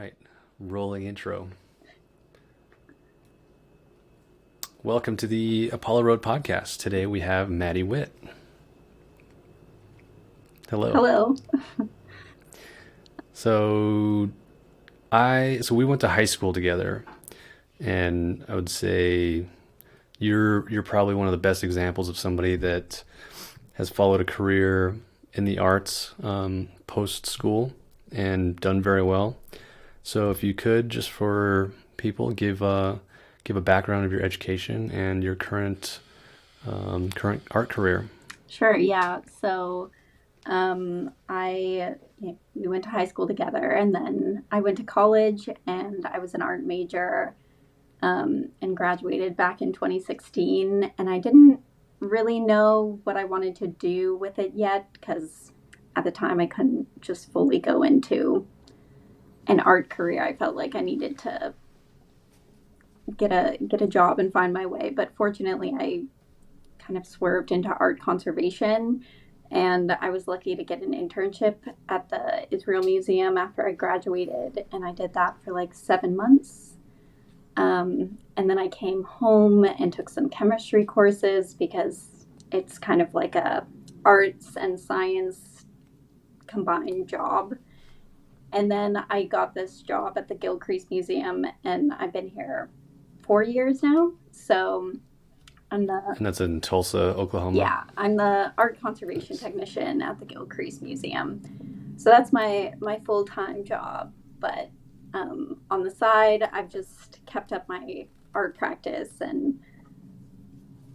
right, rolling intro. Welcome to the Apollo Road podcast. Today we have Maddie Witt. Hello. Hello. So we went to high school together, and I would say you're probably one of the best examples of somebody that has followed a career in the arts post school and done very well. So if you could, just for people, give a background of your education and your current art career. Sure, yeah. We went to high school together, and then I went to college, and I was an art major, and graduated back in 2016. And I didn't really know what I wanted to do with it yet because at the time I couldn't just fully go into an art career. I felt like I needed to get a job and find my way. But fortunately, I kind of swerved into art conservation. And I was lucky to get an internship at the Israel Museum after I graduated. And I did that for like 7 months. And then I came home and took some chemistry courses because it's kind of like a arts and science combined job. And then I got this job at the Gilcrease Museum, and I've been here 4 years now. So I'm the And that's in Tulsa, Oklahoma. Yeah, I'm the art conservation Nice. technician at the Gilcrease Museum. So that's my full time job. But on the side, I've just kept up my art practice, and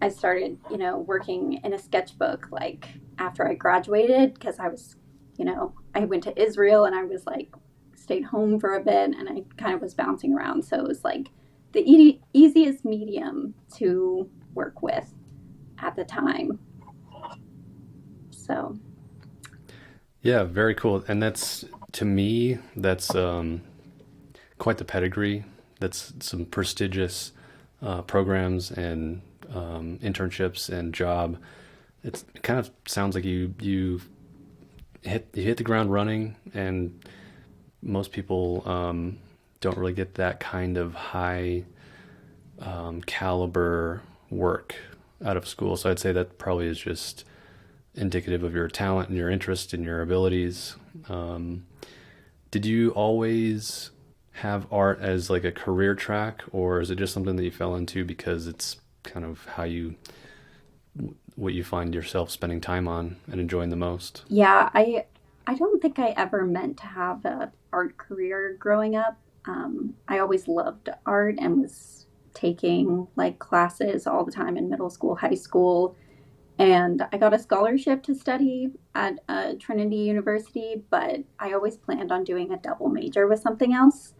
I started, working in a sketchbook like after I graduated because I went to Israel and I was like stayed home for a bit and I kind of was bouncing around. So it was like the easiest medium to work with at the time. So, Yeah, very cool. And that's to me, that's quite the pedigree. That's some prestigious programs and internships and job. It kind of sounds like you hit the ground running, and most people don't really get that kind of high caliber work out of school. So I'd say that probably is just indicative of your talent and your interest and your abilities. Um, did you always have art as like a career track, or is it just something that you fell into because it's kind of what you find yourself spending time on and enjoying the most? yeah, I don't think I ever meant to have a art career growing up. I always loved art and was taking like classes all the time in middle school, high school, and I got a scholarship to study at Trinity University, but I always planned on doing a double major with something else.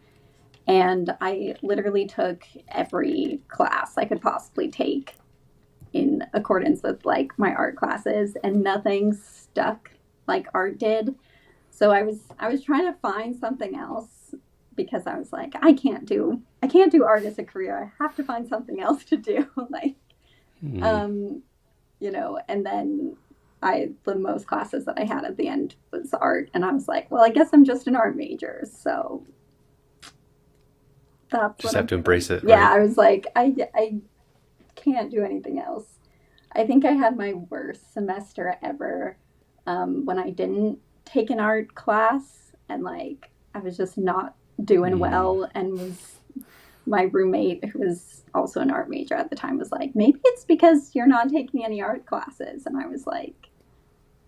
And I literally took every class I could possibly take in accordance with like my art classes, and nothing stuck like art did. So I was trying to find something else because I was like, I can't do art as a career. I have to find something else to do. like Hmm. um and then the most classes that I had at the end was art, and I was like, well, I guess I'm just an art major, so that's Just what have I'm to doing. embrace it, Yeah, right? I was like, I can't do anything else. I think I had my worst semester ever when I didn't take an art class, and like I was just not doing Hmm. well, and was my roommate, who was also an art major at the time, was like, maybe it's because you're not taking any art classes. And I was like,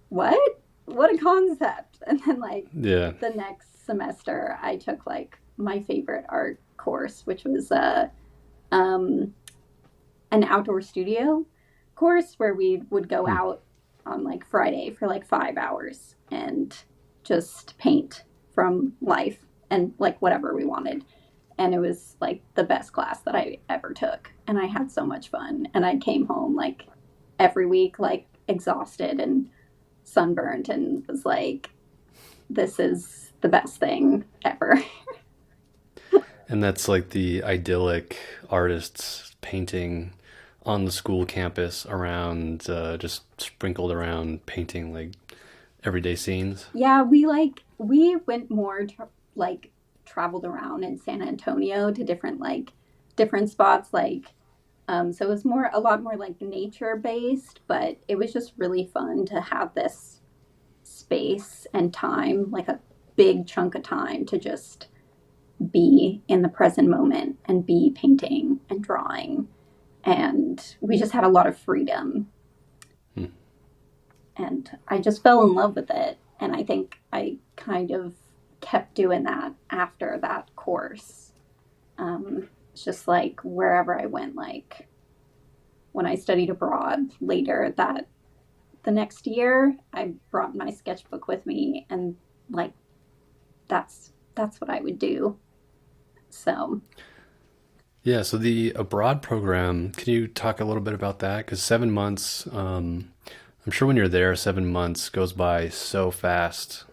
what? What a concept. And then like Yeah. the next semester I took like my favorite art course, which was um an outdoor studio course where we would go Hmm. out on like Friday for like 5 hours and just paint from life and like whatever we wanted. And it was like the best class that I ever took. And I had so much fun. And I came home like every week, like exhausted and sunburned, and was like, this is the best thing ever. And that's like the idyllic artists painting on the school campus around, just sprinkled around painting like everyday scenes. Yeah, we went more to like traveled around in San Antonio to different spots so it was more a lot more like nature based, but it was just really fun to have this space and time, like a big chunk of time to just be in the present moment and be painting and drawing. And we just had a lot of freedom. Hmm. And I just fell in love with it. And I think I kind of kept doing that after that course. It's just like wherever I went, like when I studied abroad later that the next year, I brought my sketchbook with me and like that's what I would do. So Yeah, so the abroad program, can you talk a little bit about that? Because 7 months, I'm sure when you're there, 7 months goes by so fast,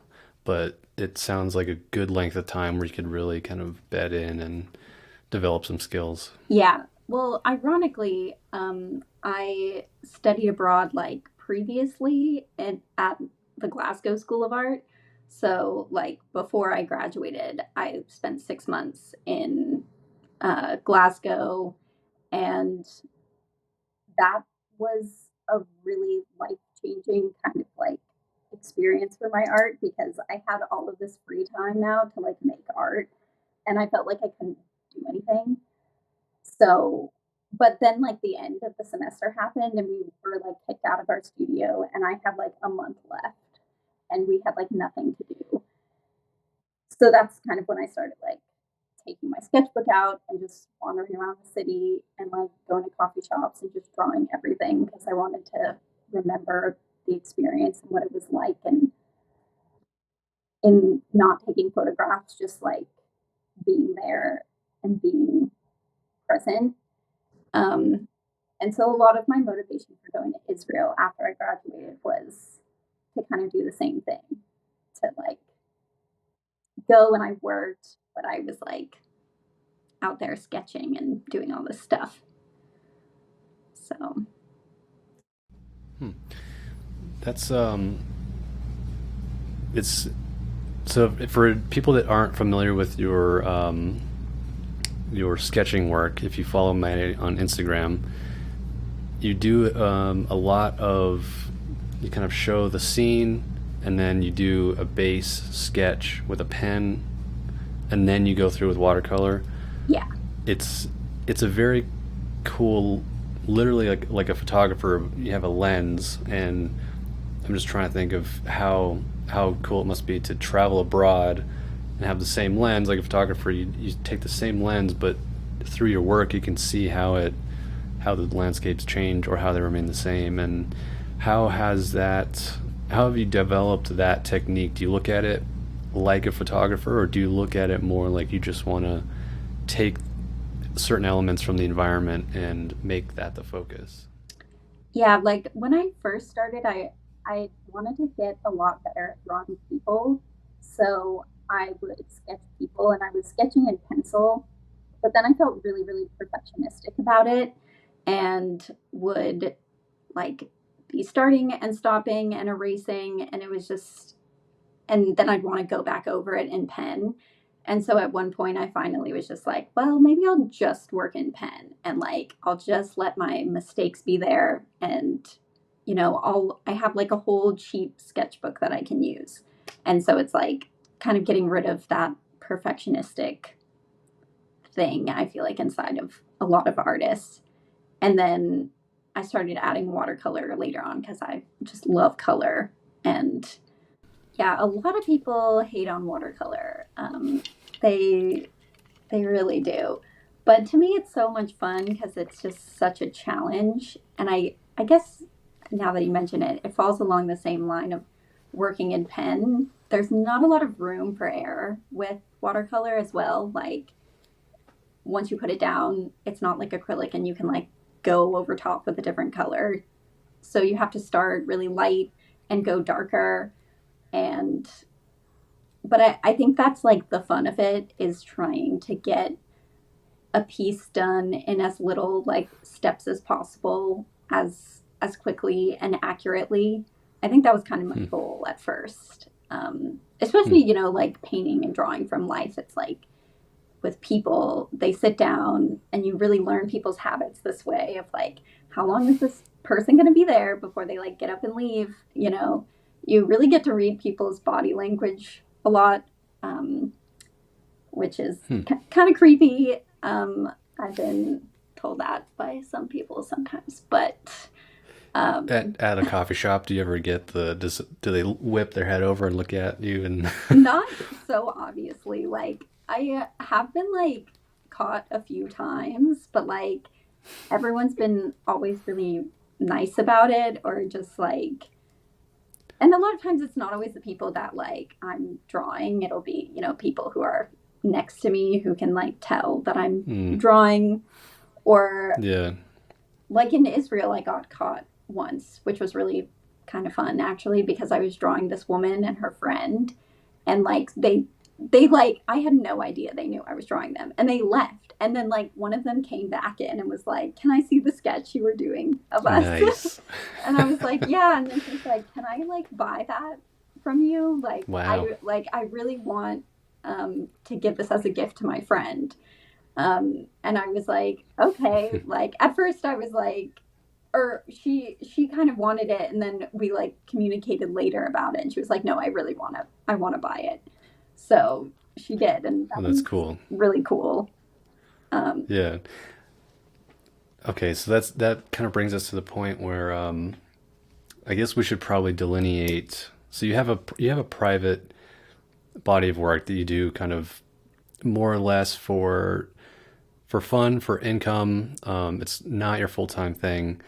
but it sounds like a good length of time where you could really kind of bed in and develop some skills. yeah. Well, ironically, I studied abroad like previously at the Glasgow School of Art. So, like before I graduated, I spent 6 months in Glasgow, and that was a really life changing kind of like experience for my art because I had all of this free time now to like make art, and I felt like I couldn't do anything. So, but then like the end of the semester happened and we were like kicked out of our studio and I had like a month left and we had like nothing to do. So that's kind of when I started like taking my sketchbook out and just wandering around the city and like going to coffee shops and just drawing everything because I wanted to remember the experience and what it was like and in not taking photographs, just like being there and being present. Um, And so a lot of my motivation for going to Israel after I graduated was to kind of do the same thing, to like go and I worked, but I was like out there sketching and doing all this stuff. So, Hmm. That's it's so for people that aren't familiar with your sketching work, if you follow Maddie on Instagram, you do a lot of you kind of show the scene, and then you do a base sketch with a pen, and then you go through with watercolor. yeah. It's it's a very cool, literally like a photographer. You have a lens, and I'm just trying to think of how cool it must be to travel abroad and have the same lens like a photographer. You take the same lens, but through your work you can see how the landscapes change or how they remain the same. And how has that how have you developed that technique? Do you look at it like a photographer, or do you look at it more like you just want to take certain elements from the environment and make that the focus? Yeah, like when I first started, I wanted to get a lot better at drawing people. So I would sketch people and I was sketching in pencil, but then I felt really, really perfectionistic about it and would like be starting and stopping and erasing and it was just and then I'd want to go back over it in pen. And so at one point I finally was just like, well, maybe I'll just work in pen and like I'll just let my mistakes be there and I have like a whole cheap sketchbook that I can use. And so it's like kind of getting rid of that perfectionistic thing I feel like inside of a lot of artists. And then I started adding watercolor later on because I just love color. And yeah, a lot of people hate on watercolor. They they really do. But to me, it's so much fun because it's just such a challenge. And I guess now that you mention it, it falls along the same line of working in pen. There's not a lot of room for error with watercolor as well. Like once you put it down, it's not like acrylic and you can like go over top with a different color. So you have to start really light and go darker. And but I think that's like the fun of it is trying to get a piece done in as little like steps as possible as quickly and accurately. I think that was kind of my Hmm. goal at first. especially, Hmm. like painting and drawing from life. It's like with people, they sit down and you really learn people's habits this way of like, how long is this person going to be there before they like get up and leave? You really get to read people's body language a lot, um, which is Hmm. kind of creepy. I've been told that by some people sometimes, but um, At a coffee shop, do you ever get do they whip their head over and look at you and not so obviously. Like, I have been like caught a few times, but like everyone's been always really nice about it, or just like, and a lot of times it's not always the people that like I'm drawing. It'll be, people who are next to me who can like tell that I'm Hmm. drawing. Or Yeah. like in Israel, I got caught once, which was really kind of fun actually, because I was drawing this woman and her friend, and like they like, I had no idea they knew I was drawing them, and they left. And then like one of them came back in and was like, "Can I see the sketch you were doing of us?" Nice. And I was like, "Yeah." And then she's like, "Can I like buy that from you? Like Wow. I really want to give this as a gift to my friend." And I was like, "Okay." Like at first I was like, or she kind of wanted it, and then we like communicated later about it, and she was like, "No, I want to buy it." So she did, and that Well, that's was cool. really cool. Um, Yeah. Okay, so that kind of brings us to the point where I guess we should probably delineate. So you have a private body of work that you do kind of more or less for fun, for income. It's not your full time thing.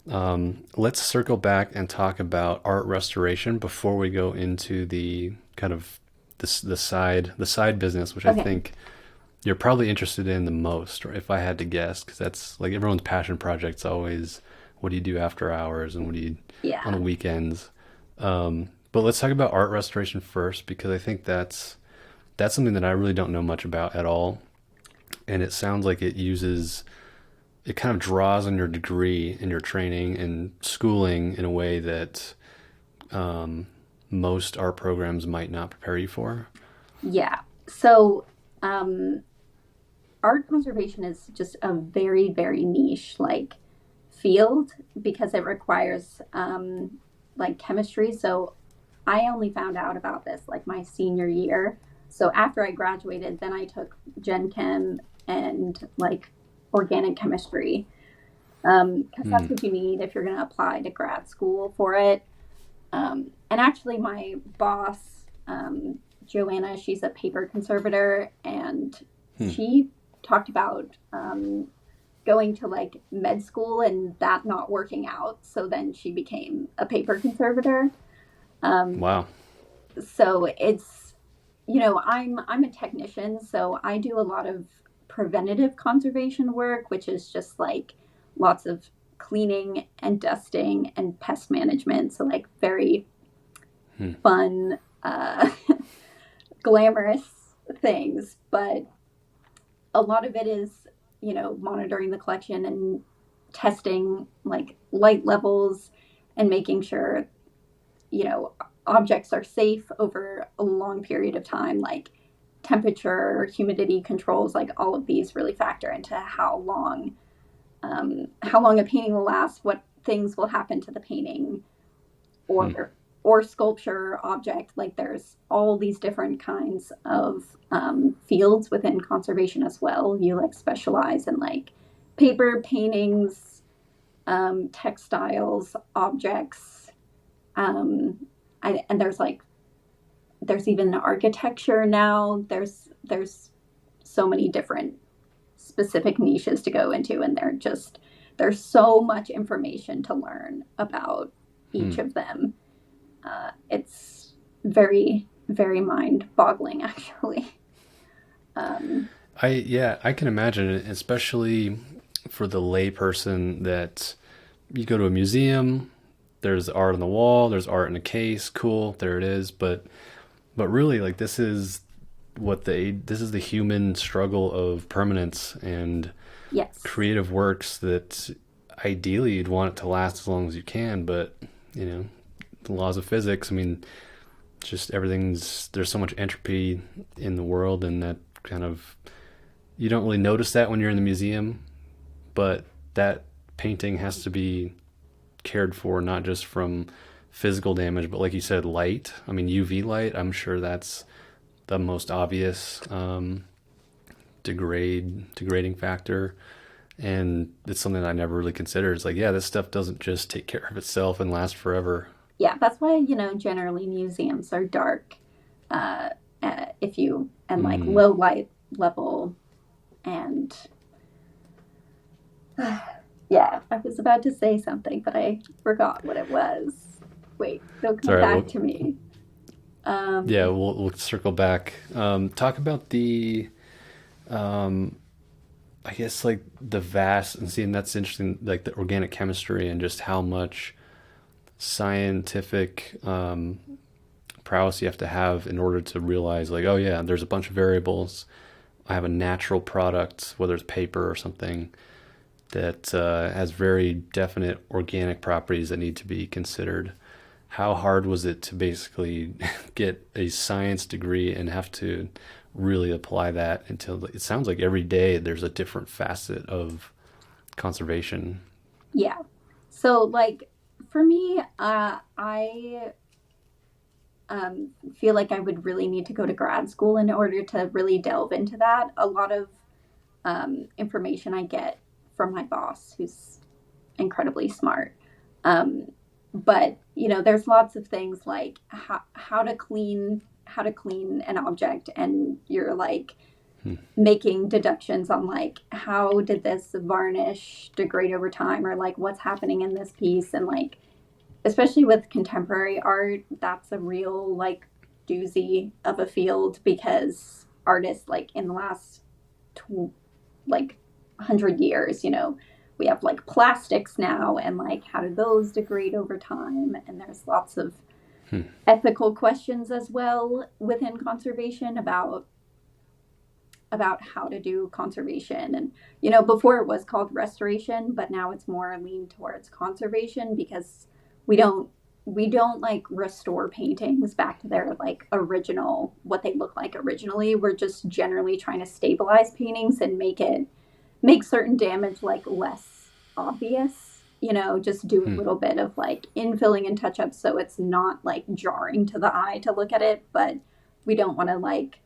Let's circle back and talk about art restoration before we go into the kind of the side business, which I okay, think you're probably interested in the most, or if I had to guess, because that's like everyone's passion project's always what do you do after hours and what do you on the yeah, weekends. But let's talk about art restoration first because I think that's something that I really don't know much about at all, and it sounds like it kind of draws on your degree and your training and schooling in a way that um, most art programs might not prepare you for. yeah. So um, art conservation is just a very very niche like field, because it requires like chemistry. So I only found out about this like my senior year. So after I graduated, then I took Gen Chem and like organic chemistry, because Hmm. that's what you need if you're going to apply to grad school for it. And actually, my boss, Joanna, she's a paper conservator, and Hmm. she talked about going to like med school and that not working out. So then she became a paper conservator. Um, Wow. so it's, I'm a technician, so I do a lot of preventative conservation work, which is just like lots of cleaning and dusting and pest management. So like very Hmm. fun, glamorous things, but a lot of it is, monitoring the collection and testing like light levels and making sure, you know, objects are safe over a long period of time, like temperature, humidity controls, like all of these really factor into how long a painting will last, what things will happen to the painting, Hmm. or sculpture object. Like there's all these different kinds of fields within conservation as well. You like specialize in like paper paintings, textiles, objects. um, and there's even architecture now. There's so many different specific niches to go into, and there's so much information to learn about Hmm. each of them. It's very very mind boggling actually. um, I can imagine it, especially for the layperson that you go to a museum, there's art on the wall, there's art in a case, cool, there it is, but really like this is the human struggle of permanence and yes, creative works that ideally you'd want it to last as long as you can, but you know, the laws of physics, I mean, just everything's there's so much entropy in the world, and that kind of you don't really notice that when you're in the museum, but that painting has to be cared for not just from physical damage, but like you said, light. I mean, UV light. I'm sure that's the most obvious degrading factor, and it's something I never really considered. It's like, yeah, this stuff doesn't just take care of itself and last forever. Yeah, that's why, generally museums are dark, uh, if you, and like Mm. low light level. And yeah, I was about to say something, but I forgot what it was. Wait, it'll come Sorry. back Well, to me. yeah, Um, we'll circle back. Talk about the um, I guess like the vast and seeing that's interesting, like the organic chemistry and just how much scientific prowess you have to have in order to realize like, oh yeah, there's a bunch of variables. I have a natural product, whether it's paper or something, that has very definite organic properties that need to be considered. How hard was it to basically get a science degree and have to really apply that until it sounds like every day there's a different facet of conservation? yeah. So, like, for me, I feel like I would really need to go to grad school in order to really delve into that. A lot of information I get from my boss, who's incredibly smart. Um, but there's lots of things like how to clean an object, and you're like Hmm. making deductions on like how did this varnish degrade over time, or like what's happening in this piece, and like especially with contemporary art, that's a real like doozy of a field because artists like in the last like 100 years, we have like plastics now, and like how do those degrade over time, and there's lots of Hmm. ethical questions as well within conservation about how to do conservation. And before it was called restoration, but now it's more leaned towards conservation because we don't we don't like restore paintings back to their like original, what they look like originally. We're just generally trying to stabilize paintings and make certain damage like less obvious, just do a Hmm. little bit of like infilling and touch up so it's not like jarring to the eye to look at it. But we don't want to like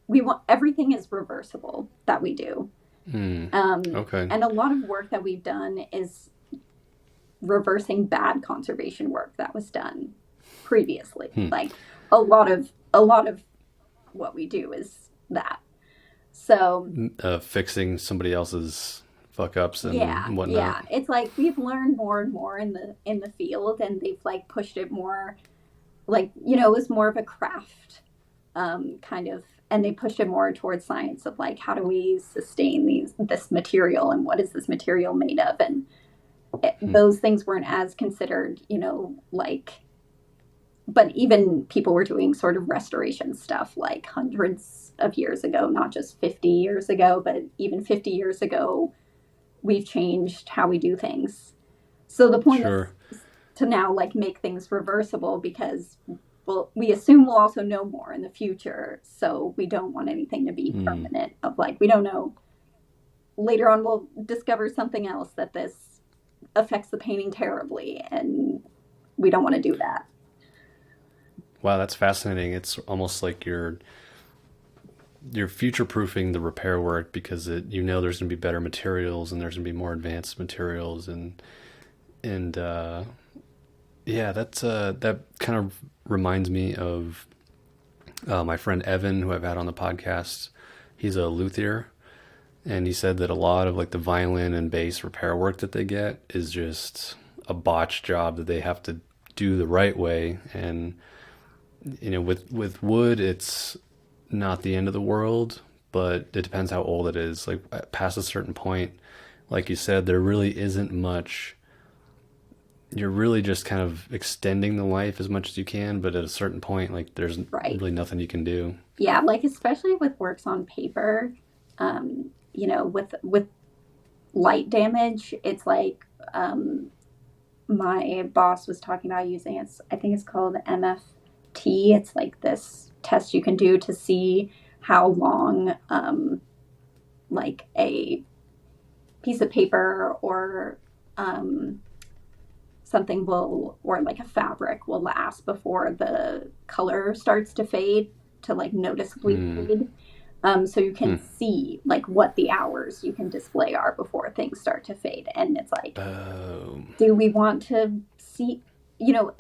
we want everything is reversible that we do. Hmm. Okay. And a lot of work that we've done is reversing bad conservation work that was done previously. Hmm. Like a lot of what we do is that. So Fixing somebody else's fuck ups yeah, and whatnot. yeah. It's like we've learned more and more in the field, and they've like pushed it more like, it was more of a craft, kind of, and they pushed it more towards science of like how do we sustain this material, and what is this material made of, and Hmm. those things weren't as considered, like, but even people were doing sort of restoration stuff like hundreds of years ago, not just 50 years ago, but even 50 years ago, we've changed how we do things. So the point Sure. is to now like make things reversible because well, we assume we'll also know more in the future. So we don't want anything to be Hmm. permanent of like, we don't know. Later on, we'll discover something else that this affects the painting terribly. And we don't want to do that. Wow, that's fascinating. It's almost like you're future proofing the repair work because there's going to be better materials and there's going to be more advanced materials and yeah, that kind of reminds me of my friend Evan, who I've had on the podcast. He's a luthier, and he said that a lot of like the violin and bass repair work that they get is just a botch job that they have to do the right way. And with wood, it's not the end of the world, but it depends how old it is. Like past a certain point, like you said, there really isn't much. You're really just kind of extending the life as much as you can, but at a certain point, like there's Right. really nothing you can do. Yeah. Like, especially with works on paper, with light damage, it's like, my boss was talking about using I think it's called MF T. It's like this test you can do to see how long like a piece of paper or um, something will, or like a fabric will last before the color starts to fade, to like noticeably Hmm. fade. So you can Hmm. see like what the hours you can display are before things start to fade. And it's like, Oh. do we want to see, you know,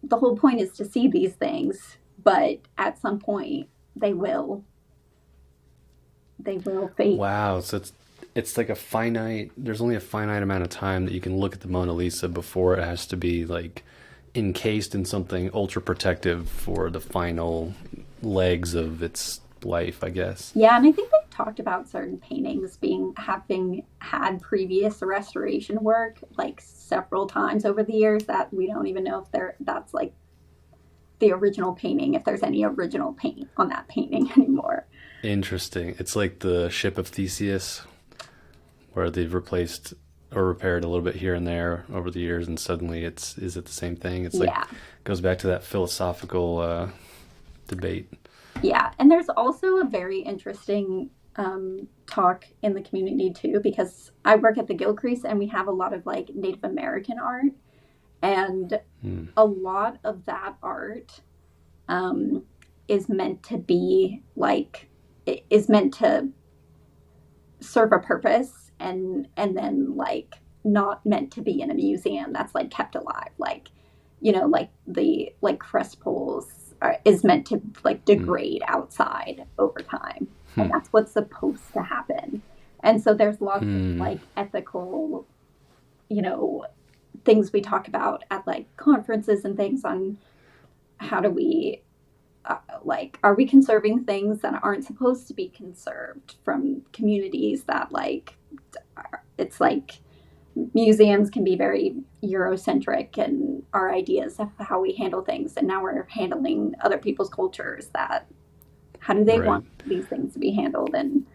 the whole point is to see these things, but at some point they will they will fade. Wow. So it's like a finite. There's only a finite amount of time that you can look at the Mona Lisa before it has to be like encased in something ultra protective for the final legs of its life, I guess. Yeah, and I think they've talked about certain paintings being having had previous restoration work like several times over the years that we don't even know if that's like the original painting, if there's any original paint on that painting anymore. Interesting. It's like the ship of Theseus, where they've replaced or repaired a little bit here and there over the years, and suddenly it's is it the same thing? It's like Yeah. goes back to that philosophical debate. Yeah, and there's also a very interesting talk in the community too, because I work at the Gilcrease and we have a lot of like Native American art, and Hmm. a lot of that art um, is meant to be like is meant to serve a purpose, and then like not meant to be in a museum that's like kept alive, like like the like crest poles is meant to like Hmm. degrade outside over time, and Hmm. that's what's supposed to happen. And so there's lots of Hmm. like ethical you know things we talk about at like conferences and things on how do we like are we conserving things that aren't supposed to be conserved from communities that like it's like museums can be very Eurocentric and our ideas of how we handle things, and now we're handling other people's cultures that how do they Right. want these things to be handled. And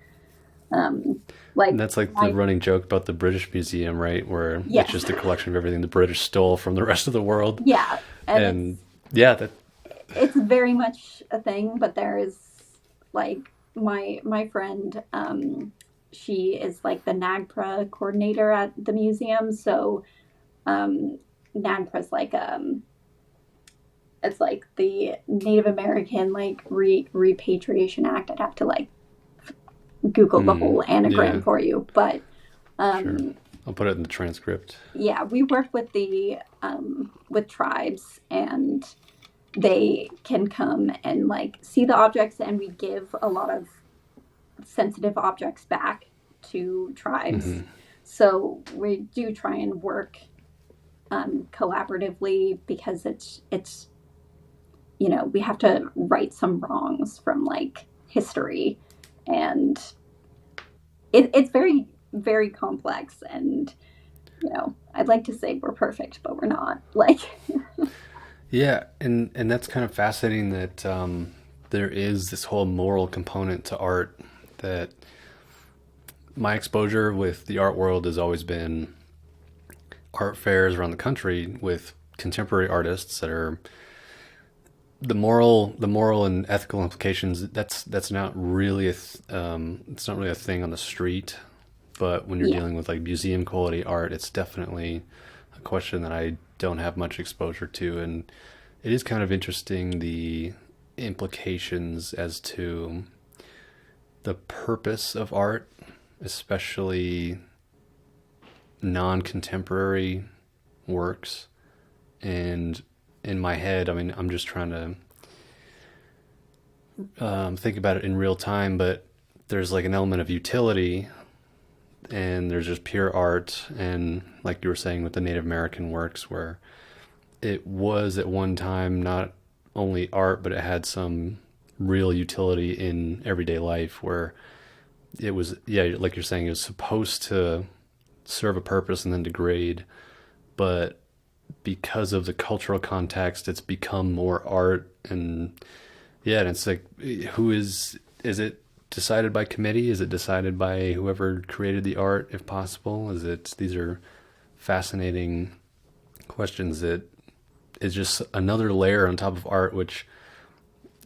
like And that's like the my running joke about the British Museum, right? Where it's yes just a collection of everything the British stole from the rest of the world. yeah, and And yeah, that. it's very much a thing, but there is like my friend she is like the NAGPRA coordinator at the museum. So um NAGPRA's like it's like the Native American like repatriation act. I'd have to like Google the Hmm. whole anagram Yeah, for you, but sure. um I'll put it in the transcript. yeah, we work with the with tribes, and they can come and like see the objects, and we give a lot of sensitive objects back to tribes. Hmm. So we do try and work collaboratively, because it's we have to right some wrongs from like history, and it's very very complex. And I'd like to say we're perfect, but we're not. Like Yeah, and that's kind of fascinating that there is this whole moral component to art that my exposure with the art world has always been art fairs around the country with contemporary artists that are the moral and ethical implications. That's not really it's not really a thing on the street, but when you're yeah, dealing with like museum quality art, it's definitely a question that I don't have much exposure to, and it is kind of interesting the implications as to the purpose of art, especially non-contemporary works. And in my head, I mean, I'm just trying to think about it in real time, but there's like an element of utility, and there's just pure art, and like you were saying with the Native American works, where it was at one time not only art, but it had some real utility in everyday life, where it was, yeah, like you're saying, it was supposed to serve a purpose and then degrade, but because of the cultural context, it's become more art. And yeah, and it's like, who is it decided by committee? Is it decided by whoever created the art, if possible? Is it, these are fascinating questions that is just another layer on top of art, which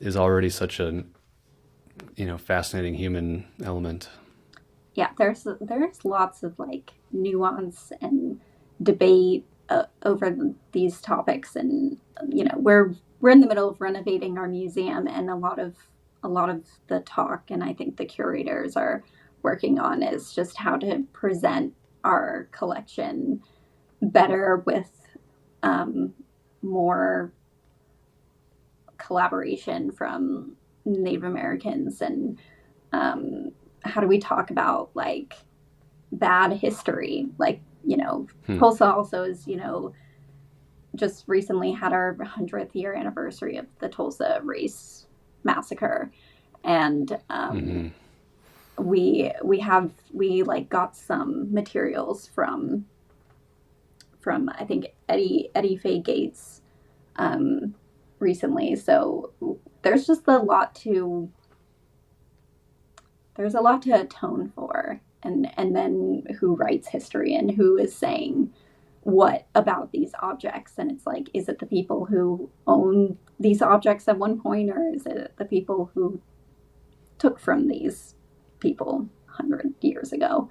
is already such a, fascinating human element. Yeah, there's lots of like nuance and debate over these topics, and we're in the middle of renovating our museum, and a lot of the talk, and I think the curators are working on, is just how to present our collection better with um, more collaboration from Native Americans, and um, how do we talk about like bad history, like Hmm. Tulsa also is just recently had our 100th year anniversary of the Tulsa race massacre, and Hmm. we like got some materials from I think Eddie Faye Gates um, recently. So there's just a lot to atone for, and then who writes history and who is saying what about these objects, and it's like, is it the people who own these objects at one point, or is it the people who took from these people 100 years ago?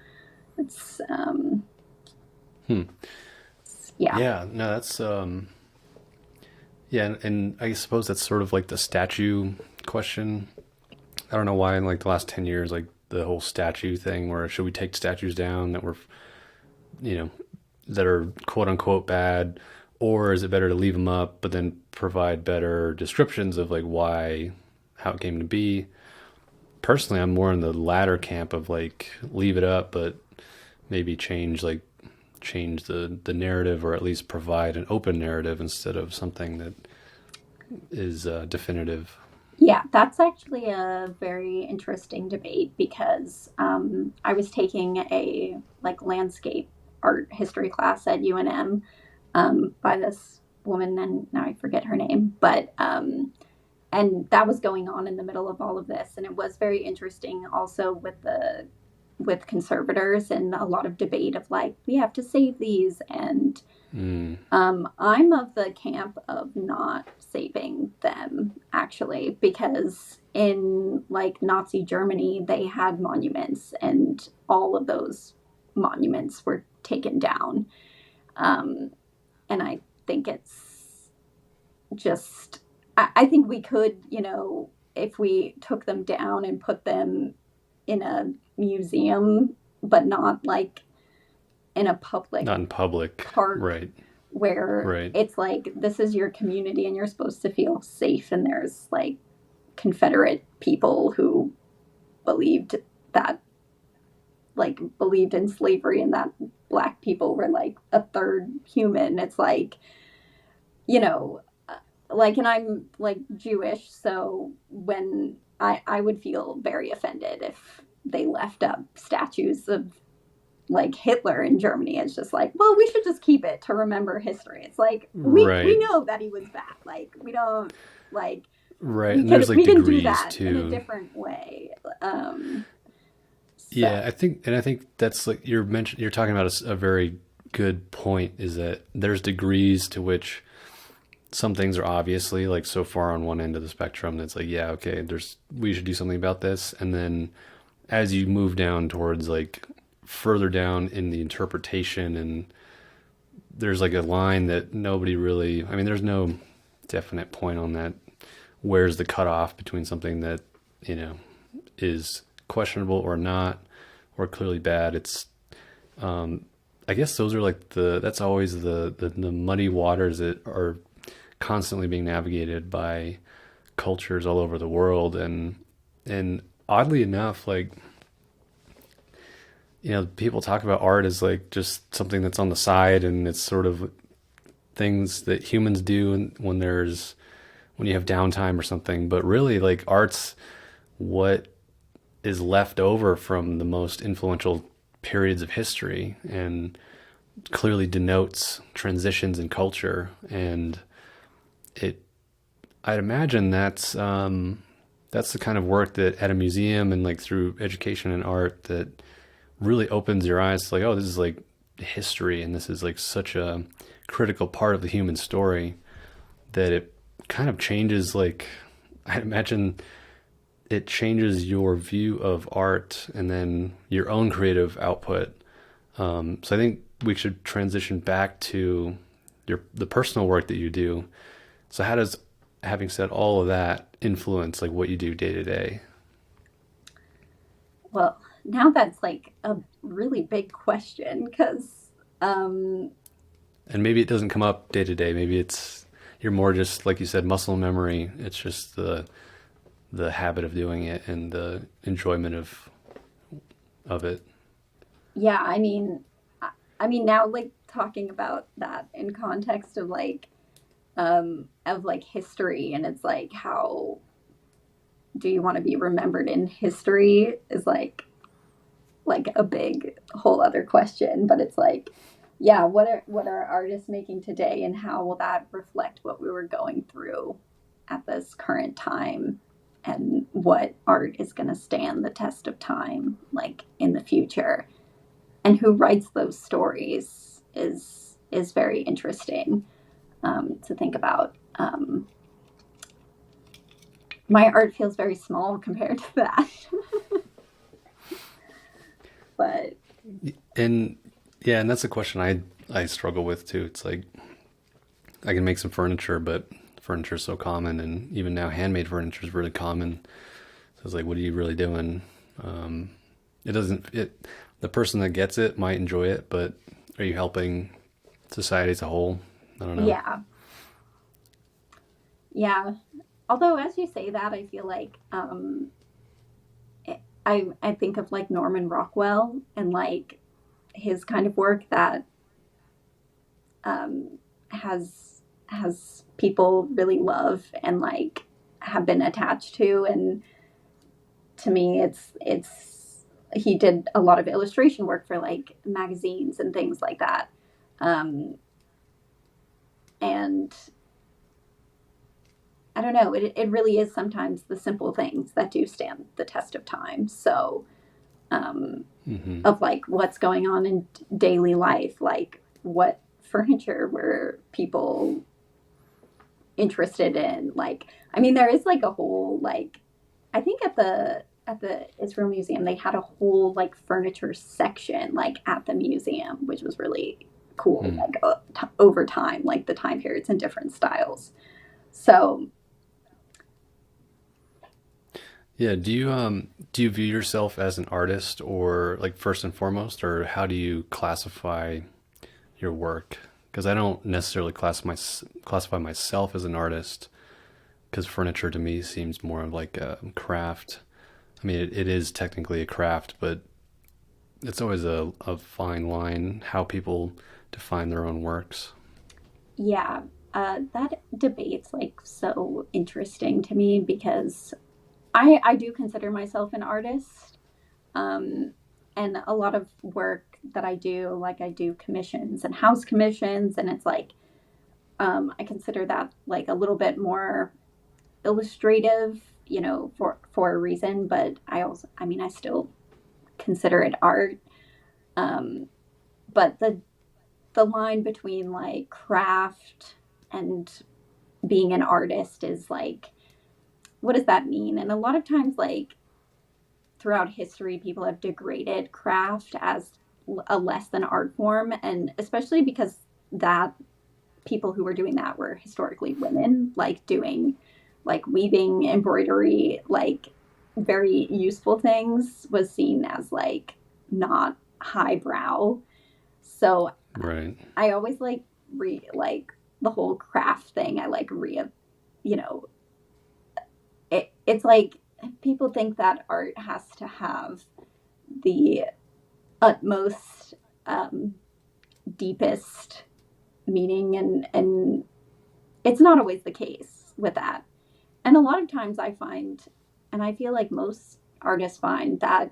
It's Hmm. yeah. Yeah, no, that's yeah, and I suppose that's sort of like the statue question. I don't know why in like the last 10 years, like the whole statue thing, where should we take statues down that were, you know, that are quote unquote bad, or is it better to leave them up but then provide better descriptions of like why, how it came to be? Personally, I'm more in the latter camp of like leave it up, but maybe change the narrative, or at least provide an open narrative instead of something that is definitive. Yeah, that's actually a very interesting debate, because I was taking a like landscape art history class at UNM by this woman, and now I forget her name, but and that was going on in the middle of all of this, and it was very interesting also with conservators, and a lot of debate of like, we have to save these, and Mm, I'm of the camp of not saving them, actually, because in like Nazi Germany, they had monuments, and all of those monuments were taken down. Um, and I think it's just, I think we could, if we took them down and put them in a museum, but not like in a public not in public, park right? where Right. it's like, this is your community and you're supposed to feel safe, and there's like Confederate people who believed that, like, believed in slavery, and that black people were like a third human. It's like, you know like, and I'm like Jewish, so when I would feel very offended if they left up statues of like Hitler in Germany. It's just like, well, we should just keep it to remember history. It's like, we Right. know that he was bad. Like, we don't, like, Right. we And there's could like we can do degrees that in a too. different way. Um, so Yeah, I think that's like you're talking about a very good point, is that there's degrees to which some things are obviously like so far on one end of the spectrum that's like, yeah, okay, we should do something about this. And then as you move down towards like further down in the interpretation, and there's like a line that nobody really, I mean, there's no definite point on that. Where's the cutoff between something that, you know, is questionable or not, or clearly bad? It's, I guess those are like that's always the muddy waters that are constantly being navigated by cultures all over the world. And oddly enough, like, people talk about art as like just something that's on the side, and it's sort of things that humans do when you have downtime or something. But really, like, art's what is left over from the most influential periods of history, and clearly denotes transitions in culture. And it I'd imagine that's the kind of work that at a museum and like through education and art that really opens your eyes to like, oh, this is like history, and this is like such a critical part of the human story, that it kind of changes like I imagine it changes your view of art and then your own creative output. So I think we should transition back to the personal work that you do. So how does having said all of that influence like what you do day to day? Well, now that's like a really big question because, um, And maybe it doesn't come up day to day. Maybe it's you're more just like you said, muscle memory. It's just the habit of doing it and the enjoyment of it. yeah, I mean, now like talking about that in context of like history, and it's like how do you want to be remembered in history is like a big whole other question, but it's like, yeah, what are artists making today, and how will that reflect what we were going through at this current time, and what art is going to stand the test of time, like in the future, and who writes those stories is very interesting to think about. My art feels very small compared to that, but And yeah, and that's a question I struggle with too. It's like I can make some furniture, but furniture is so common, and even now handmade furniture is really common. So it's like, what are you really doing? Um, it doesn't. It the person that gets it might enjoy it, but are you helping society as a whole? I don't know. yeah, yeah. Although, as you say that, I feel like I think of like Norman Rockwell and like his kind of work that um, has people really love and like have been attached to. And to me, it's he did a lot of illustration work for like magazines and things like that. Um, and I don't know, it really is sometimes the simple things that do stand the test of time. So um, Hmm. of like what's going on in daily life, like what furniture were people interested in. Like, I mean, there is like a whole like I think at the Israel Museum they had a whole like furniture section like at the museum, which was really cool. Mm. Like over time, like the time periods and different styles. So Yeah. Do you view yourself as an artist or like first and foremost, or how do you classify your work? Because I don't necessarily classify myself as an artist because furniture to me seems more of like a craft. I mean, it is technically a craft, but it's always a fine line how people define their own works. yeah, that debate's like so interesting to me because I do consider myself an artist. Um, and a lot of work that I do, like I do commissions and house commissions, and it's like I consider that like a little bit more illustrative, you know, for a reason. But I also, I mean, I still consider it art. Um, but the line between like craft and being an artist is like, what does that mean? And a lot of times, like throughout history, people have degraded craft as a less than art form, and especially because that people who were doing that were historically women, like doing like weaving, embroidery, like very useful things was seen as like not highbrow. So Right. I always like the whole craft thing. I like you know, it's like people think that art has to have the utmost deepest meaning, and it's not always the case with that. And a lot of times I find, and I feel like most artists find that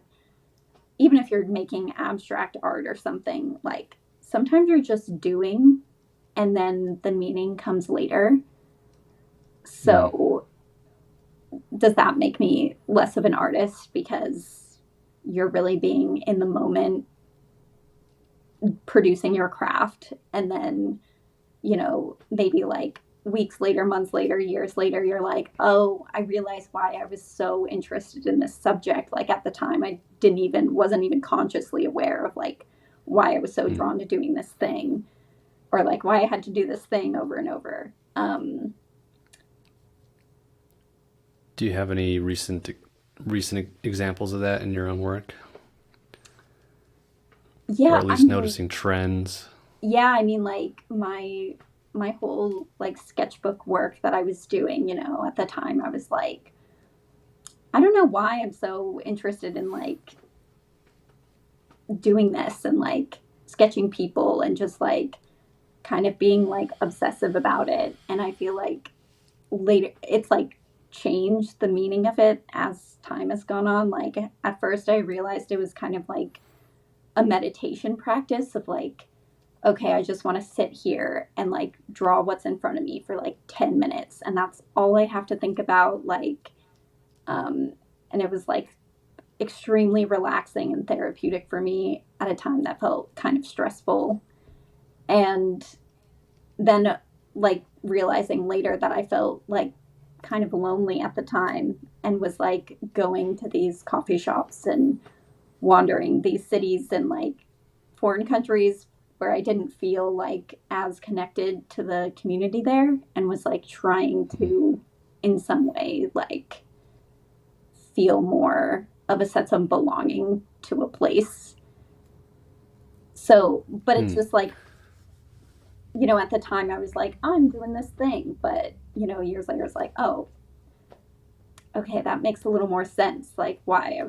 even if you're making abstract art or something, like sometimes you're just doing and then the meaning comes later. Mm. So does that make me less of an artist because you're really being in the moment producing your craft, and then, you know, maybe like weeks later, months later, years later, you're like, oh, I realized why I was so interested in this subject. Like at the time, I wasn't even consciously aware of like why I was so Hmm. drawn to doing this thing, or like why I had to do this thing over and over. Do you have any recent examples of that in your own work, or Yeah, at I least mean, noticing trends? yeah, I mean, like my whole like sketchbook work that I was doing, at the time, I was like, I don't know why I'm so interested in like doing this and like sketching people and just like kind of being like obsessive about it. And I feel like later it's like changed the meaning of it as time has gone on. Like at first I realized it was kind of like a meditation practice of like, okay, I just want to sit here and like draw what's in front of me for like 10 minutes and that's all I have to think about. Like um and it was like extremely relaxing and therapeutic for me at a time that felt kind of stressful. And then, like, realizing later that I felt like kind of lonely at the time and was like going to these coffee shops and wandering these cities and like foreign countries where I didn't feel like as connected to the community there and was like trying Hmm. to, in some way, like feel more of a sense of belonging to a place. So, but it's Hmm. just like, at the time I was like, I'm doing this thing. But, years later, it's like, oh, okay, that makes a little more sense. Like why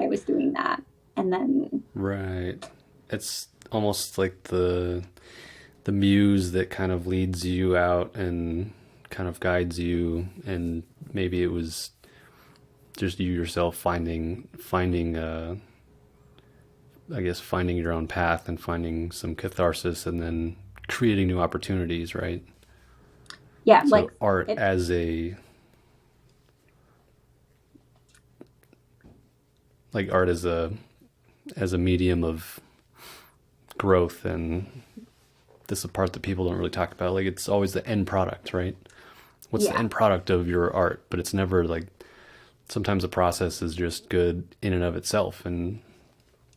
I was doing that. And then, Right. It's almost like the muse that kind of leads you out and kind of guides you, and maybe it was just you yourself finding I guess finding your own path and finding some catharsis and then creating new opportunities, right? yeah, like So art it, art as a medium of growth, and this is a part that people don't really talk about. Like it's always the end product, right? What's the yeah, end product of your art? But it's never like, sometimes the process is just good in and of itself, and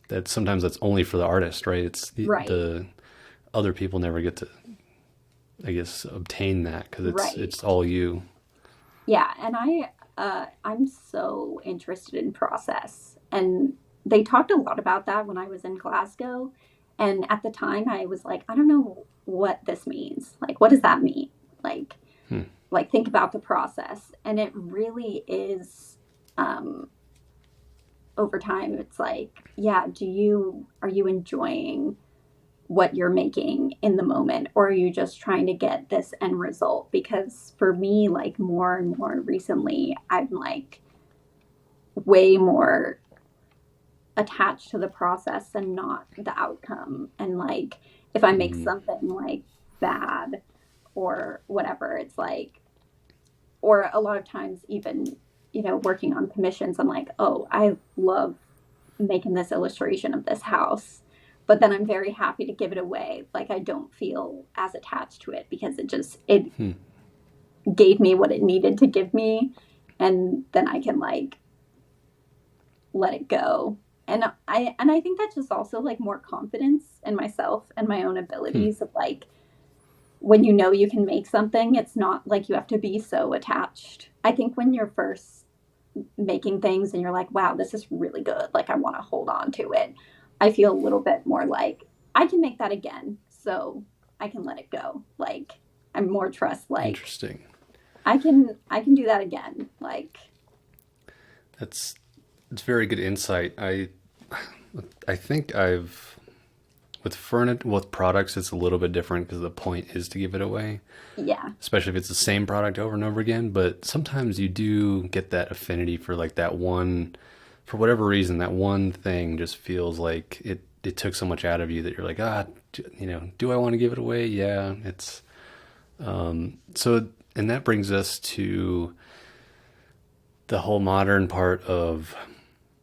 that's only for the artist, right? It's right, the other people never get to, I guess, obtain that because right. it's all you. Yeah. And I'm so interested in process. And they talked a lot about that when I was in Glasgow. And at the time I was like, I don't know what this means. Like, what does that mean? Like, Hmm. like think about the process. And it really is, um, over time, it's like, yeah, are you enjoying what you're making in the moment, or are you just trying to get this end result? Because for me, like more and more recently, I'm like way more attached to the process and not the outcome. And like if I make Mm. something like bad or whatever, it's like, or a lot of times even, working on commissions, I'm like, oh, I love making this illustration of this house, but then I'm very happy to give it away. Like I don't feel as attached to it because it Hmm. gave me what it needed to give me, and then I can like let it go. And I think that's just also like more confidence in myself and my own Hmm. abilities of like, when you can make something, it's not like you have to be so attached. I think when you're first making things and you're like, wow, this is really good, like I want to hold on to it, I feel a little bit more like I can make that again, so I can let it go. Like I'm more trust, like Interesting. I can do that again. Like That's it's very good insight. I think I've with products it's a little bit different because the point is to give it away, yeah, especially if it's the same product over and over again. But sometimes you do get that affinity for like that one, for whatever reason, that one thing just feels like it took so much out of you that you're like, do I want to give it away? Yeah, it's so. And that brings us to the whole modern part of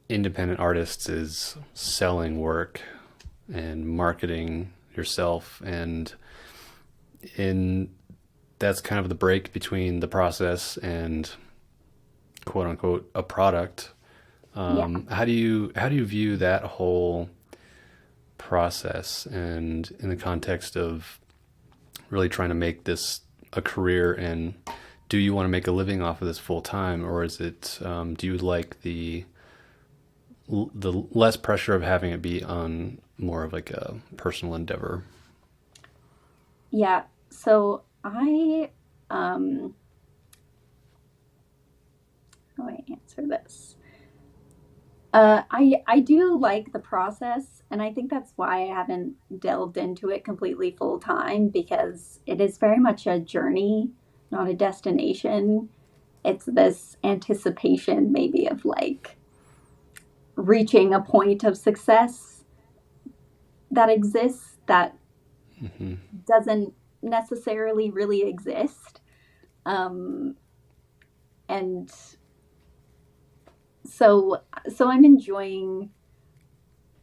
independent artists is selling work and marketing yourself. And in that's kind of the break between the process and quote unquote a product. Yeah. How do you view that whole process and in the context of really trying to make this a career, and do you want to make a living off of this full time, or is it do you like the less pressure of having it be on more of like a personal endeavor? Yeah. So I, um, how do I answer this? I do like the process, and I think that's why I haven't delved into it completely full time because it is very much a journey, not a destination. It's this anticipation, maybe, of like reaching a point of success that exists that Hmm. doesn't necessarily really exist. Um, and so I'm enjoying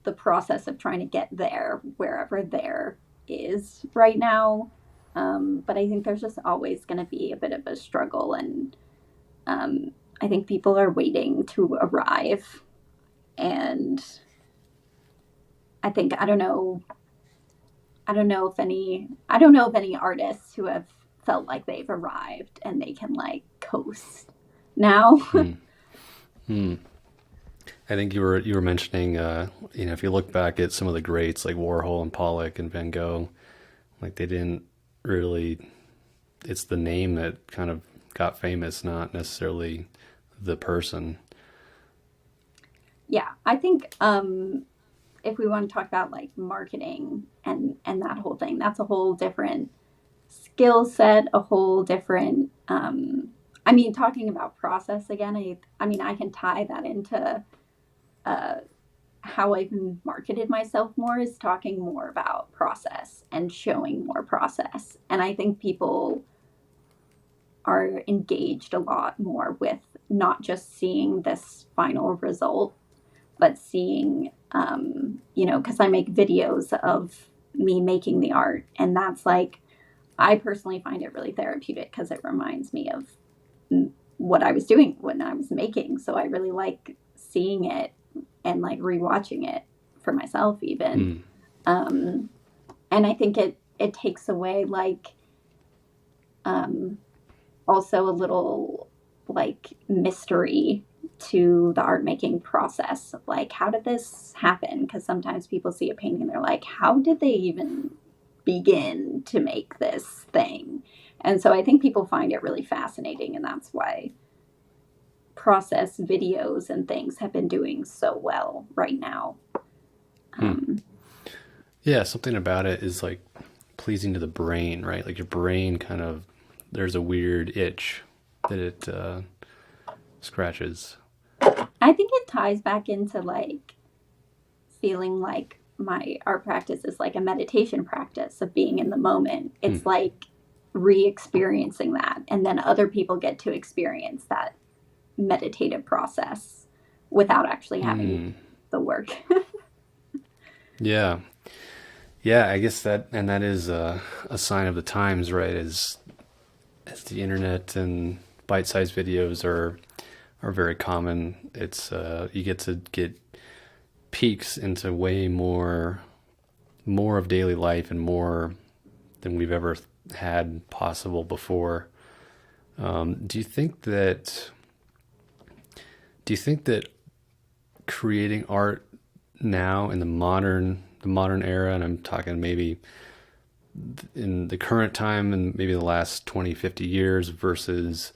the process of trying to get there wherever there is right now. But I think there's just always going to be a bit of a struggle, and um, I think people are waiting to arrive. And I think I don't know of any artists who have felt like they've arrived and they can like coast now. Hmm. Hmm. I think you were mentioning, if you look back at some of the greats like Warhol and Pollock and Van Gogh, like they didn't really. It's the name that kind of got famous, not necessarily the person. Yeah, I think if we want to talk about like marketing and that whole thing, that's a whole different skill set, a whole different. I mean, talking about process again, I mean, I can tie that into uh, how I've marketed myself more is talking more about process and showing more process, and I think people are engaged a lot more with not just seeing this final result but seeing, because I make videos of me making the art. And that's like, I personally find it really therapeutic because it reminds me of what I was doing when I was making. So I really like seeing it and like rewatching it for myself, even. Hmm. Um, and I think it takes away like um, also a little like mystery to the art making process of like how did this happen, because sometimes people see a painting and they're like how did they even begin to make this thing, and so I think people find it really fascinating, and that's why process videos and things have been doing so well right now. Hmm. um, Yeah, something about it is like pleasing to the brain, right? Like your brain kind of, there's a weird itch that it scratches. I think it ties back into like feeling like my art practice is like a meditation practice of being in the moment. Hmm. It's like re experiencing that. And then other people get to experience that meditative process without actually having Hmm. the work. Yeah. Yeah, I guess that is a sign of the times, right? As the internet and bite-sized videos are very common. It's you get to get peeks into way more of daily life and more than we've ever had possible before. Do you think that creating art now in the modern era, and I'm talking maybe in the current time and maybe the last 20, 50 years versus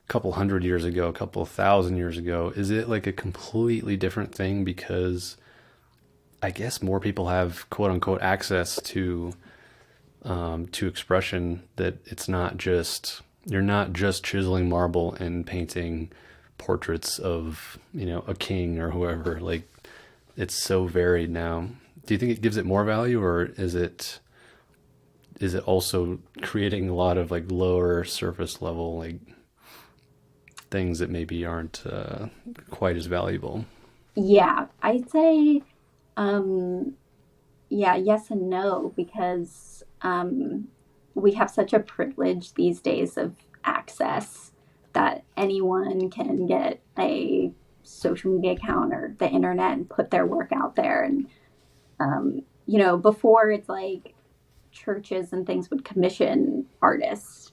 a couple hundred years ago, a couple thousand years ago, is it like a completely different thing because I guess more people have quote unquote access to expression, that it's not just, you're not just chiseling marble and painting portraits of, a king or whoever. Like it's so varied now. Do you think it gives it more value, or is it also creating a lot of like lower surface level like things that maybe aren't quite as valuable? Yeah, I'd say, um, yeah, yes and no, because we have such a privilege these days of access that anyone can get a social media account or the internet and put their work out there. And, before it's like churches and things would commission artists.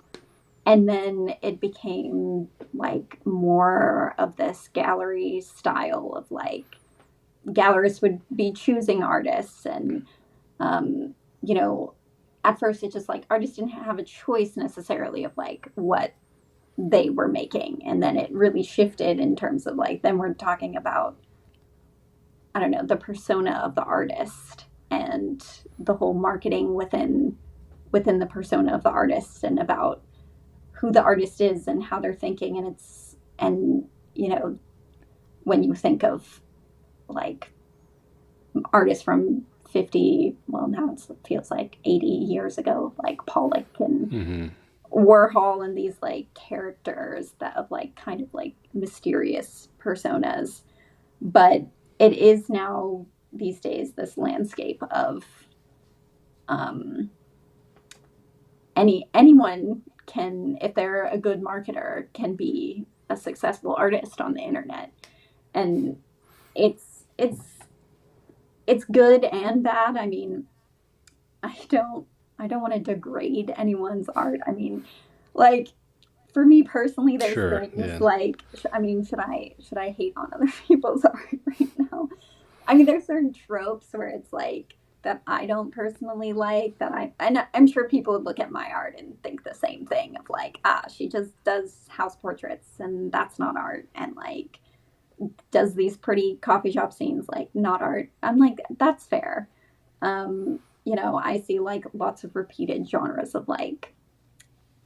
And then it became like more of this gallery style of like gallerists would be choosing artists. And, um, you know, at first it's just like artists didn't have a choice necessarily of like what they were making. And then it really shifted in terms of like, then we're talking about, I don't know, the persona of the artist and the whole marketing within the persona of the artist and about who the artist is and how they're thinking. And you know, when you think of like artists from 50, well, now it feels like 80 years ago, like Pollock and Hmm. Warhol and these like characters that of like kind of like mysterious personas. But it is now these days this landscape of um, anyone can, if they're a good marketer, can be a successful artist on the internet. And it's it's it's good and bad. I mean, I don't I don't want to degrade anyone's art. I mean, like for me personally, there's Sure. things Yeah. like I mean, should I hate on other people's art right now? I mean, there's certain tropes where it's like that I don't personally like that I'm sure people would look at my art and think the same thing of like, ah, she just does house portraits and that's not art, and like does these pretty coffee shop scenes like not art. I'm like, that's fair. I see like lots of repeated genres of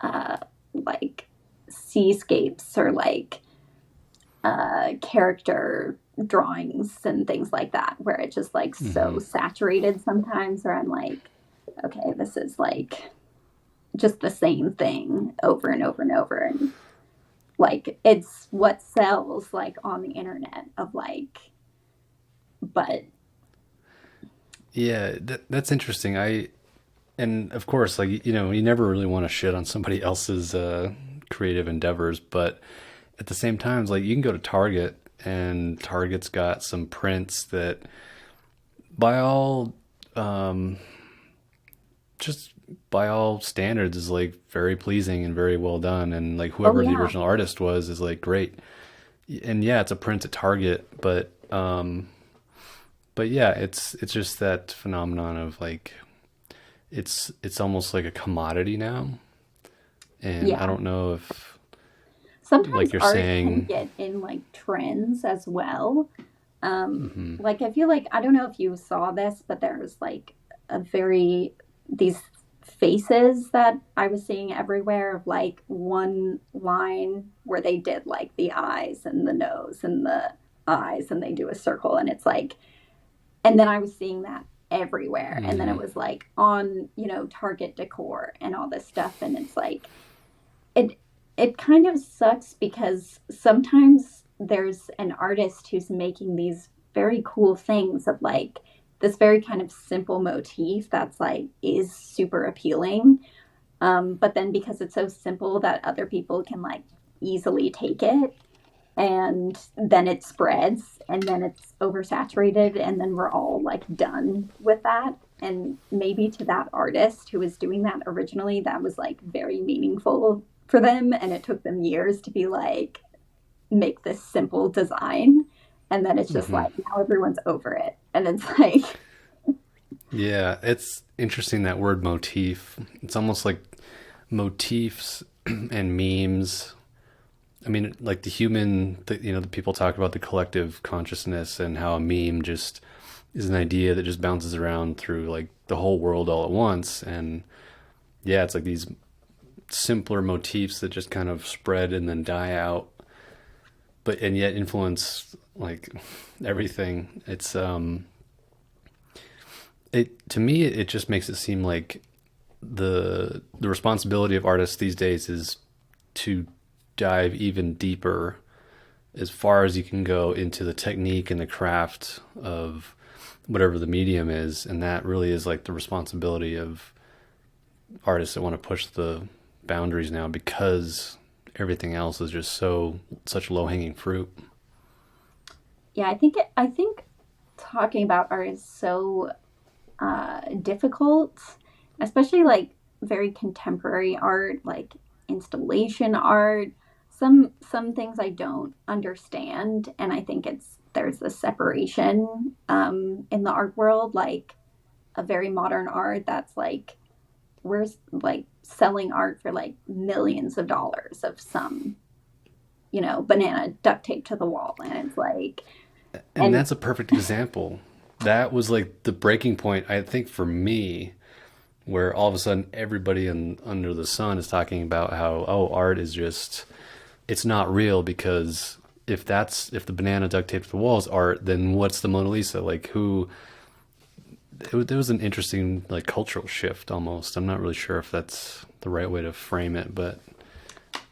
uh like seascapes or like character drawings and things like that where it's just like so Hmm. saturated sometimes where I'm like, okay, this is like just the same thing over and over and over. And like it's what sells like on the internet of like, but Yeah, that's interesting. And of course, like, you never really want to shit on somebody else's creative endeavors, but at the same time, it's like you can go to Target and Target's got some prints that, by all, um, just by all standards, is like very pleasing and very well done. And like oh whoever the yeah, original artist was is like great. And yeah, it's a print at Target, but yeah, it's just that phenomenon of like it's almost like a commodity now. And I yeah. don't know if, Sometimes like you're art can saying, get in like trends as well. hmm. Like I feel like I don't know if you saw this, but there's like a very these faces that I was seeing everywhere of like one line where they did like the eyes and the nose and the eyes and they do a circle and it's like, and then I was seeing that everywhere and then it Hmm. was like on Target decor and all this stuff and it's like it it kind of sucks because sometimes there's an artist who's making these very cool things of like this very kind of simple motif that's like is super appealing, but then because it's so simple that other people can like easily take it and then it spreads and then it's oversaturated and then we're all like done with that. And maybe to that artist who was doing that originally, that was like very meaningful for them and it took them years to be like make this simple design, and then it's just Hmm. like now everyone's over it and it's like Yeah, it's interesting that word motif. It's almost like motifs and memes. I mean, like the people talk about the collective consciousness and how a meme just is an idea that just bounces around through like the whole world all at once. And yeah, it's like these simpler motifs that just kind of spread and then die out, but and yet influence like everything. It to me it just makes it seem like the responsibility of artists these days is to dive even deeper as far as you can go into the technique and the craft of whatever the medium is, and that really is like the responsibility of artists that want to push the boundaries now because everything else is just such low hanging fruit. Yeah, I think talking about art is so difficult, especially like very contemporary art, like installation art. Some things I don't understand, and I think it's there's a separation in the art world, like a very modern art that's like we're like selling art for like millions of dollars of some banana duct taped to the wall, and it's like And and that's a perfect example. That was like the breaking point, I think, for me, where all of a sudden everybody under the sun is talking about how, oh, art is just, it's not real because if the banana duct taped to the wall is art, then what's the Mona Lisa? Like who, it was an interesting like cultural shift almost. I'm not really sure if that's the right way to frame it, but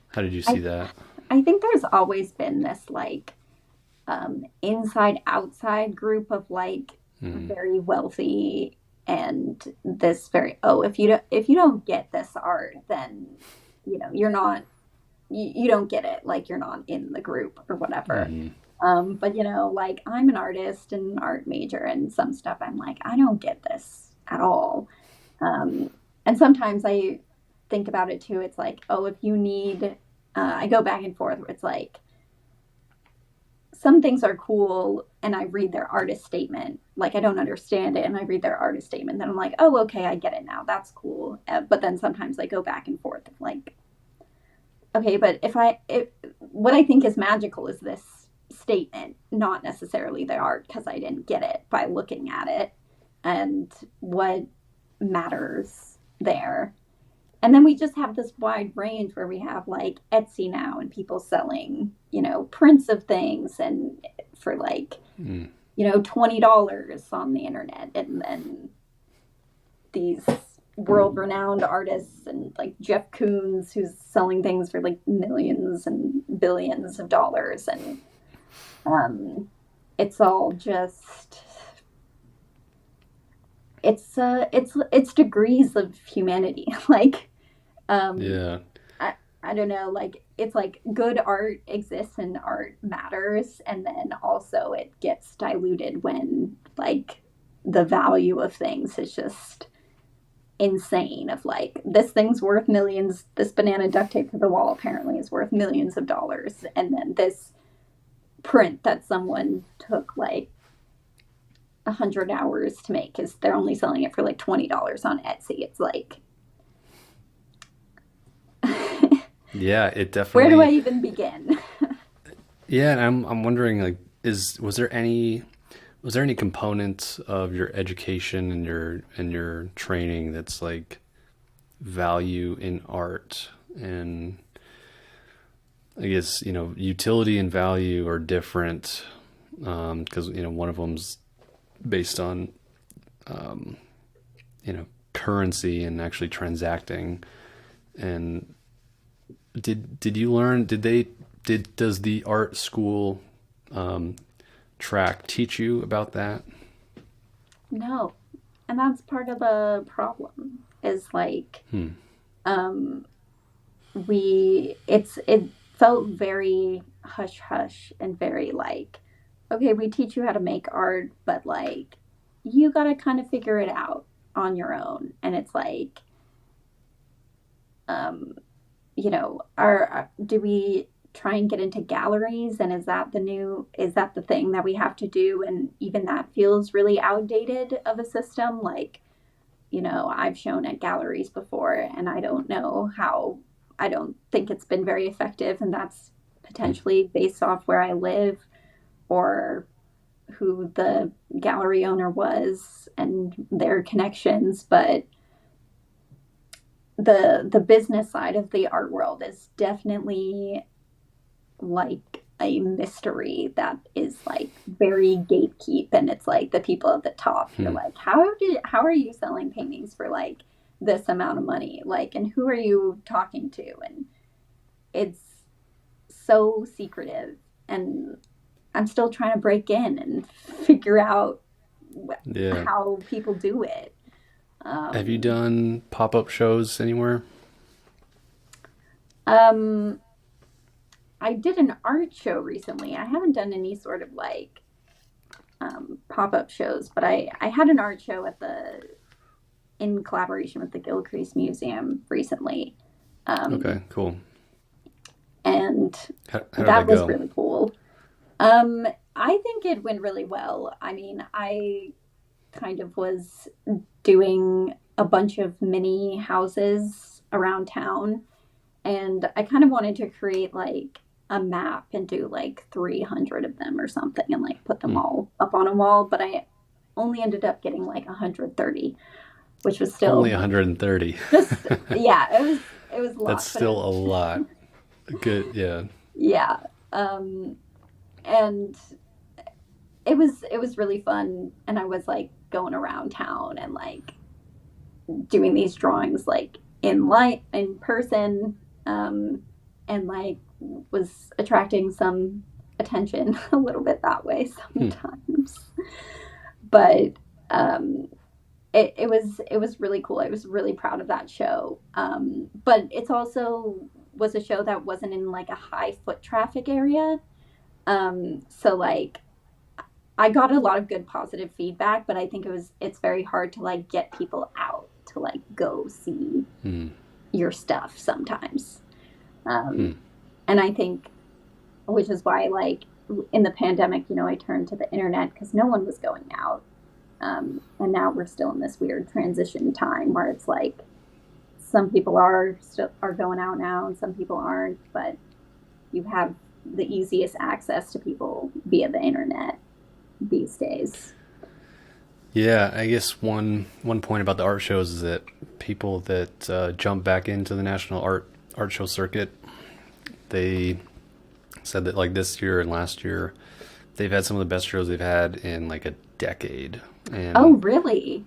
how did you see I that? I think there's always been this like inside outside group of like Mm, very wealthy and this very if you don't get this art, then you're not you don't get it, like you're not in the group or whatever. mm, But like I'm an artist and an art major, and some stuff I'm like I don't get this at all. um, and sometimes I think about it too. It's like, oh, if you need I go back and forth where it's like some things are cool and I read their artist statement. Like I don't understand it and I read their artist statement. Then I'm like, oh, okay, I get it now. That's cool. But then sometimes I go back and forth of like, okay, but if what I think is magical is this statement, not necessarily the art, because I didn't get it by looking at it and what matters there. And then we just have this wide range where we have like Etsy now and people selling, prints of things and for like, mm. $20 on the internet. And then these world renowned artists and like Jeff Koons who's selling things for like millions and billions of dollars. And it's all just it's degrees of humanity. Like um Yeah. I don't know, like it's like good art exists and art matters, and then also it gets diluted when like the value of things is just insane. Of like this thing's worth millions, this banana duct tape to the wall apparently is worth millions of dollars, and then this print that someone took like 100 hours to make is they're only selling it for like $20 on Etsy. It's like Yeah, it where do I definitely. even begin? Yeah, and I'm wondering like is was there any component of your education and your training that's like value in art and I guess utility and value are different because one of them's based on currency and actually transacting and did you learn did does the art school um, track teach you about that? No. And that's part of the problem is like Hmm. um it felt very hush hush and very like, okay, we teach you how to make art, but like you got to kind of figure it out on your own. And it's like um do we try and get into galleries, and is that the thing that we have to do, and even that feels really outdated of a system. Like I've shown at galleries before and I don't think it's been very effective, and that's potentially based off where I live or who the gallery owner was and their connections. But the business side of the art world is definitely like a mystery that is like very gatekeep, and it's like the people at the top, you're Hmm. like, how are you selling paintings for like this amount of money, like, and who are you talking to? And it's so secretive, and I'm still trying to break in and figure out Yeah. how people do it. Have you Um, done pop-up shows anywhere? um, I did an art show recently. I haven't done any sort of like pop up shows, but I had an art show at the in collaboration with the Gilcrease Museum recently, um, Okay, cool. and How did that that was go? really cool. Um, I think it went really well. I mean, I kind of was doing a bunch of mini houses around town, and I kind of wanted to create like a map and do like 300 of them or something and like put them Hmm. all up on a wall, but I only ended up getting like 130, which was Only still 130. just yeah, it was a That's lot, but it still was a lot. Good, yeah. yeah. Um and it was really fun, and I was like going around town and like doing these drawings like in light in person, um and like was attracting some attention a little bit that way Hmm. sometimes. But um it was really cool. I was really proud of that show. But it's also was a show that wasn't in like a high foot traffic area. So like I got a lot of good positive feedback, but I think it's very hard to like get people out to like go see Hmm. your stuff sometimes. Hmm. Um, and I think, which is why like in the pandemic, I turned to the internet because no one was going out. And now we're still in this weird transition time where it's like some people are going out now and some people aren't, but you have the easiest access to people via the internet these days. Yeah, I guess one point about the art shows is that people that jump back into the national art show circuit, they said that like this year and last year, they've had some of the best shows they've had in like a decade. Oh, And really?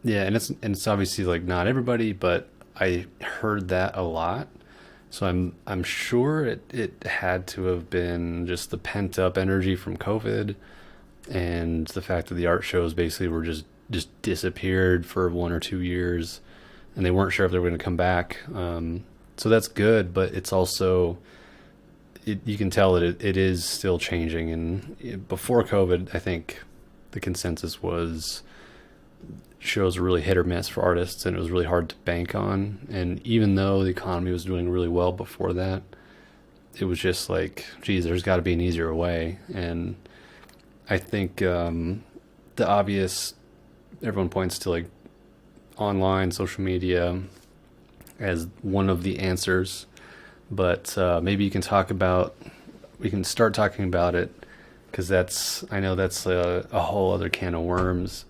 yeah, and it's obviously like not everybody, but I heard that a lot. So I'm sure it had to have been just the pent up energy from COVID and the fact that the art shows basically were just disappeared for 1 or 2 years, and they weren't sure if they were going to come back. So that's good, but it's also you can tell that it is still changing. And before COVID, I think the consensus was shows were really hit or miss for artists, and it was really hard to bank on. And even though the economy was doing really well before that, it was just like, geez, there's got to be an easier way. And I think the obvious everyone points to like online social media as one of the answers, but maybe you can talk about we can start talking about it because that's I know that's a whole other can of worms.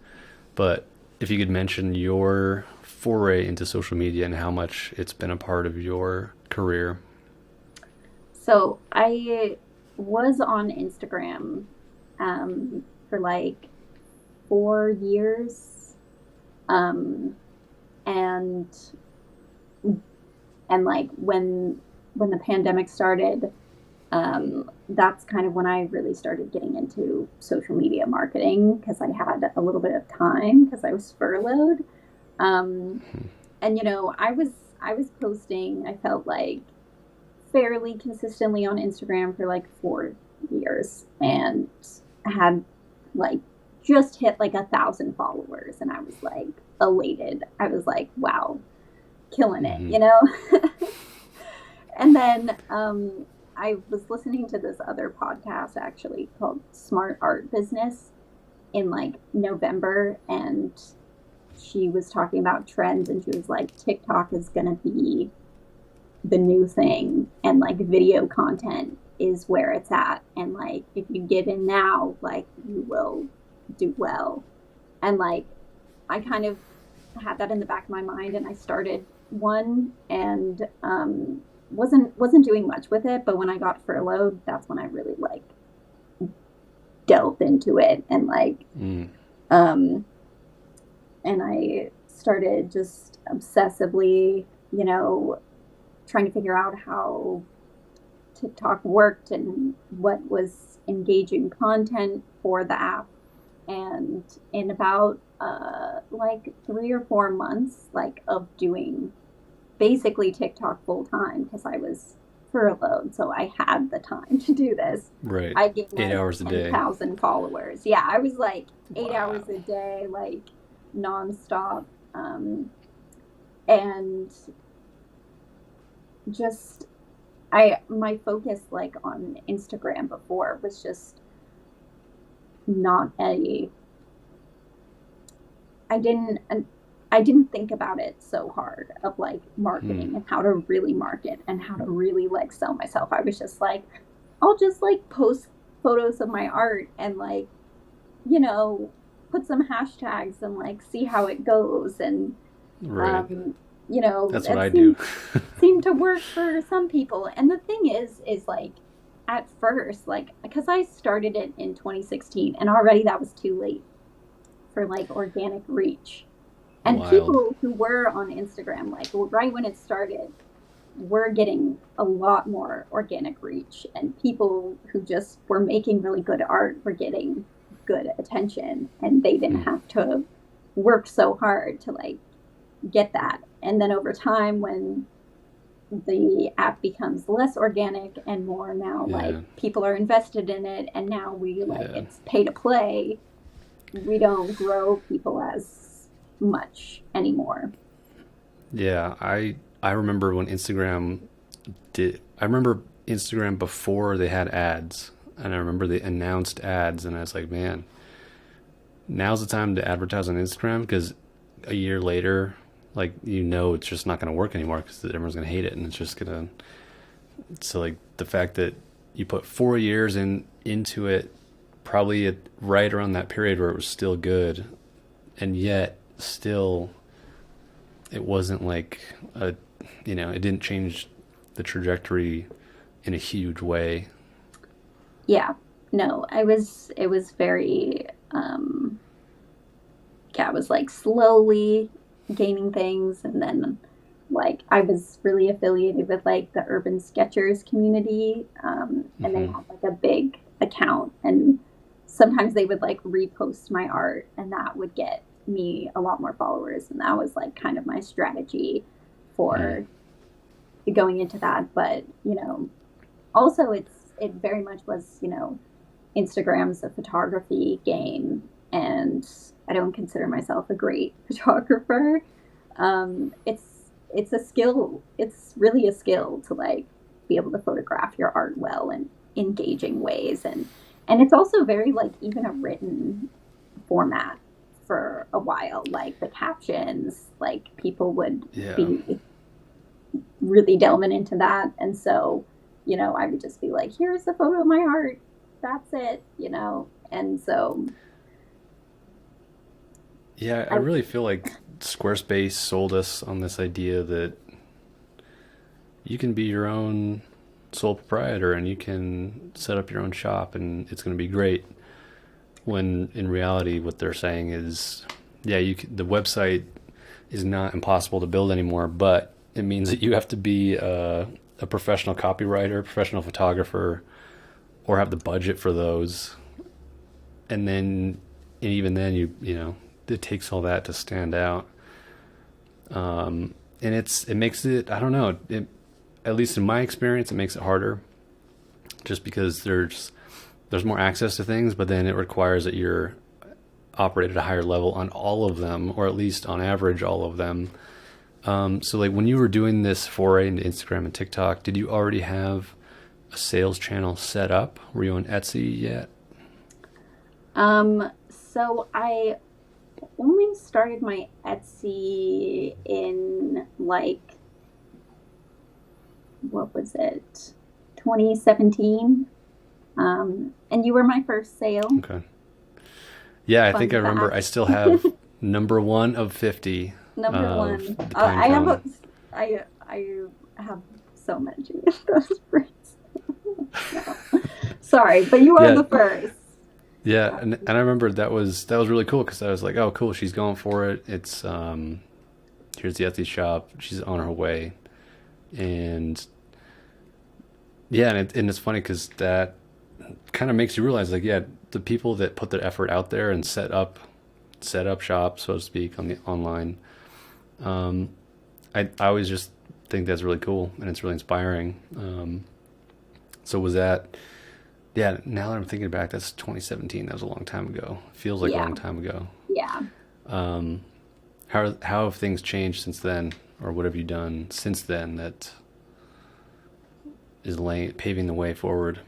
But if you could mention your foray into social media and how much it's been a part of your career. So I was on Instagram for like 4 years. Um, and and like when the pandemic started, that's kind of when I really started getting into social media marketing because I had a little bit of time because I was furloughed. Um, and I was posting. I felt like fairly consistently on Instagram for like 4 years and had like just hit like 1,000 followers, and I was like elated. I was like, wow, killing it, Mm-hmm. you know? And then I was listening to this other podcast actually called Smart Art Business in like November, and she was talking about trends, and she was like, TikTok is going to be the new thing, and like video content is where it's at. And like, if you get in now, like, you will do well. And like, I kind of had that in the back of my mind, and I started one, and wasn't doing much with it, but when I got furloughed, that's when I really like delved into it, and like Mm. um and I started just obsessively, trying to figure out how TikTok worked and what was engaging content for the app. And in about like 3 or 4 months like of doing basically TikTok full time because I was furloughed, so I had the time to do this. Right. I gained Eight like hours a day. 10,000 followers. Yeah, I was like 8 hours a Wow. day, like nonstop. Um, and just my focus like on Instagram before was just not a I didn't I didn't think about it so hard of like Hmm. marketing and how to really market and how to really like sell myself. I was just like, I'll just like post photos of my art and like, you know, put some hashtags and like see how it goes. And Right. um, That's what that I do. seemed to work for some people. And the thing is like at first, like because I started it in 2016 and already that was too late for like organic reach. And Wild. people who were on Instagram, like right when it started, were getting a lot more organic reach. And people who just were making really good art were getting good attention. And they didn't Hmm. have to work so hard to like get that. And then over time, when the app becomes less organic and more now like Yeah. people are invested in it and now we like Yeah. it's pay to play, we don't grow people as much anymore. Yeah. I remember when Instagram did. I remember Instagram before they had ads, and I remember they announced ads, and I was like, man, now's the time to advertise on Instagram because a year later, like it's just not going to work anymore because everyone's going to hate it, and it's just going to. So like the fact that you put 4 years into it, probably right around that period where it was still good, and yet still it wasn't like a, it didn't change the trajectory in a huge way. Yeah, no, it was very yeah, I was like slowly gaining things. And then like I was really affiliated with like the urban sketchers community, and they Hmm. had like a big account, and sometimes they would like repost my art and that would get me a lot more followers, and that was like kind of my strategy Hmm. for going into that. But also it very much was, Instagram's a photography game, and I don't consider myself a great photographer. It's a skill. It's really a skill to like be able to photograph your art well and engaging ways, and it's also very like even a written format for a while. Like the captions, like people would Yeah. be really delving into that, and so I would just be like, here's a photo of my art, that's it. And so Yeah, I I really feel like Squarespace sold us on this idea that you can be your own sole proprietor and you can set up your own shop and it's going to be great. When in reality, what they're saying is, yeah, the website is not impossible to build anymore, but it means that you have to be a professional copywriter, professional photographer, or have the budget for those. And then, and even then, it takes all that to stand out. And it makes it, I don't know, at least in my experience, it makes it harder just because there's more access to things, but then it requires that you're operate at a higher level on all of them, or at least on average all of them. So like when you were doing this foray into Instagram and TikTok, did you already have a sales channel set up? Were you on Etsy yet? so I only started my Etsy in like, what was it, 2017. And you were my first sale. Okay. Yeah, I think I Fun remember. I fact. still have number one of 50 Number of one. the pine I have cone. I have so many of those prints. No. Sorry, but you are Yeah, the first. yeah, and I remember that was really cool because I was like, oh, cool, she's going for it. It's here's the Etsy shop. She's on her way, and yeah, and it's funny because that kind of makes you realize like, yeah, the people that put their effort out there and set up set up shop, so to speak, on the online. Um, I always just think that's really cool and it's really inspiring. So was that, yeah, now that I'm thinking back, that's 2017. That was a long time ago. Feels like a Yeah, long time ago. yeah. Um, how have things changed since then, or what have you done since then that is paving the way forward?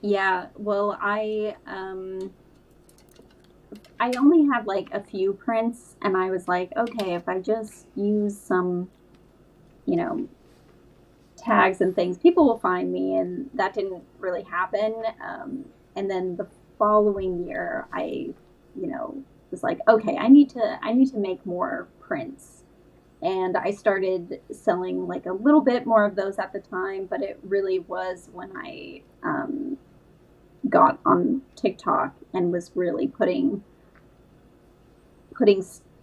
Yeah, well, I only had like a few prints, and I was like, okay, if I just use some, you know, tags and things, people will find me, and that didn't really happen. And then the following year, was like, okay, I need to make more prints, and I started selling like a little bit more of those at the time, but it really was when I got on TikTok and was really putting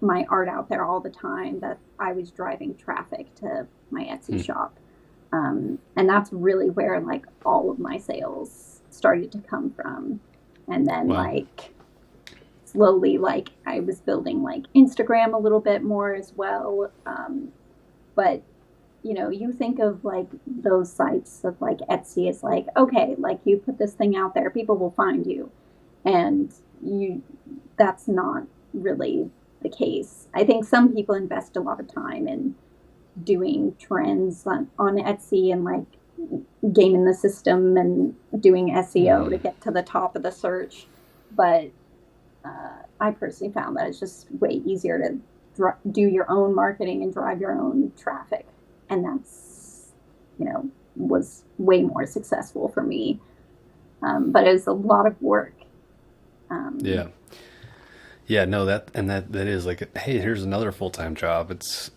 my art out there all the time that I was driving traffic to my Etsy Hmm. shop. And that's really where like all of my sales started to come from. And then Wow. like slowly, like I was building like Instagram a little bit more as well. But you think of like those sites of like Etsy is like, okay, like you put this thing out there, people will find you. And you that's not really the case. I think some people invest a lot of time in doing trends on Etsy and like gaming the system and doing SEO to Mm. get to the top of the search. But I personally found that it's just way easier to do your own marketing and drive your own traffic. And was way more successful for me. But it was a lot of work. Um, Yeah. Yeah, no, that is like, hey, here's another full-time job. It's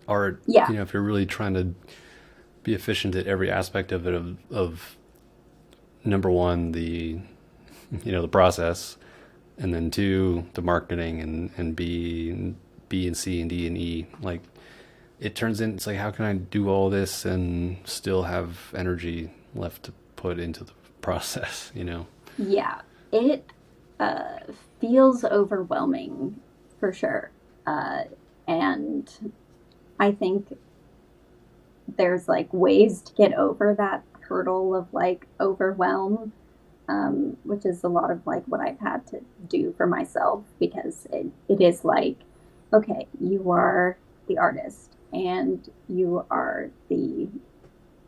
art, yeah, if you're really trying to be efficient at every aspect of it, of number one, the process, and then two, the marketing, and B and C and D and E. Like, it turns in, it's like, how can I do all this and still have energy left to put into the process? yeah. It uh, feels overwhelming for sure. And I think there's like ways to get over that hurdle of like overwhelm, which is a lot of like what I've had to do for myself because it is like, okay, you are the artist and you are the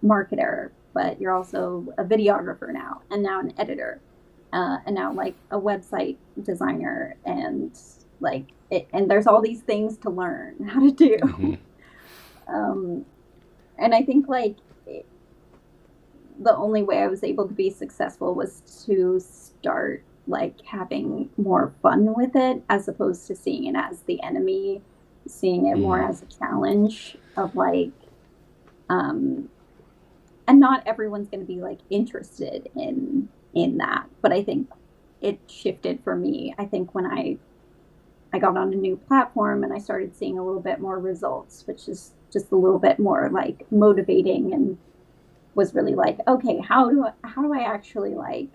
marketer, but you're also a videographer now, and now an editor, and now like a website designer, and like and there's all these things to learn how to do. Hmm. um, and I think like the only way I was able to be successful was to start like having more fun with it as opposed to seeing it as the enemy, seeing it more Mm. as a challenge of like um and not everyone's going to be like interested in that, but I think it shifted for me. I think when I got on a new platform and I started seeing a little bit more results, which is just a little bit more like motivating, and was really like, okay, how do I actually like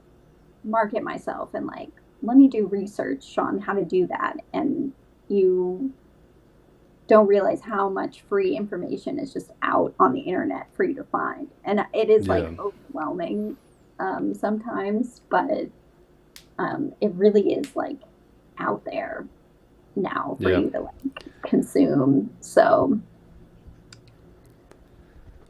market myself, and like let me do research on how to do that. And you don't realize how much free information is just out on the internet for you to find. And it is like Yeah. overwhelming sometimes, but it really is like out there now for Yeah. you to like consume. So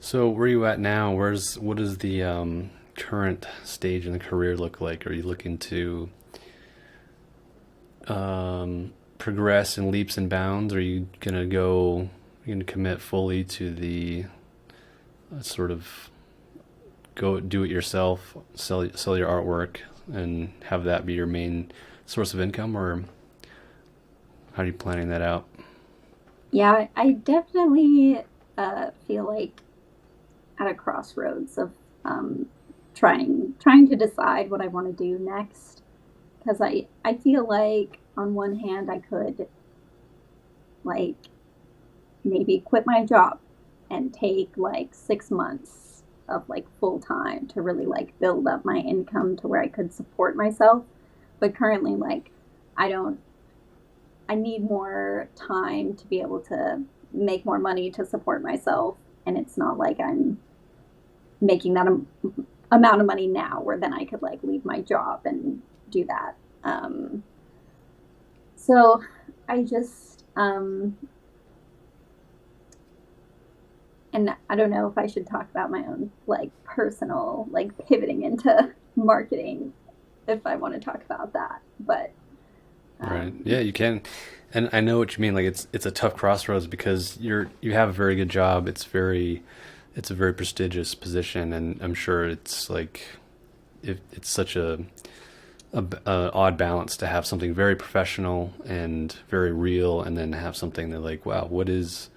So where are you at now? What does the current stage in the career look like? Are you looking to progress in leaps and bounds? Are you gonna go? You gonna commit fully to the sort of go do it yourself, sell your artwork, and have that be your main source of income, or how are you planning that out? yeah, I definitely feel like at a crossroads of um, trying to decide what I want to do next, because I feel like on one hand I could like maybe quit my job and take like 6 months of like full time to really like build up my income to where I could support myself. But currently, like, I don't I need more time to be able to make more money to support myself, and it's not like I'm making that amount of money now where then I could like leave my job and do that. So I just and I don't know if I should talk about my own like personal like pivoting into marketing if I want to talk about that, but Right. um Yeah, you can. And I know what you mean. Like it's a tough crossroads because you have a very good job. It's a very prestigious position, and I'm sure it's like it's such a odd balance to have something very professional and very real, and then have something that like, wow, what is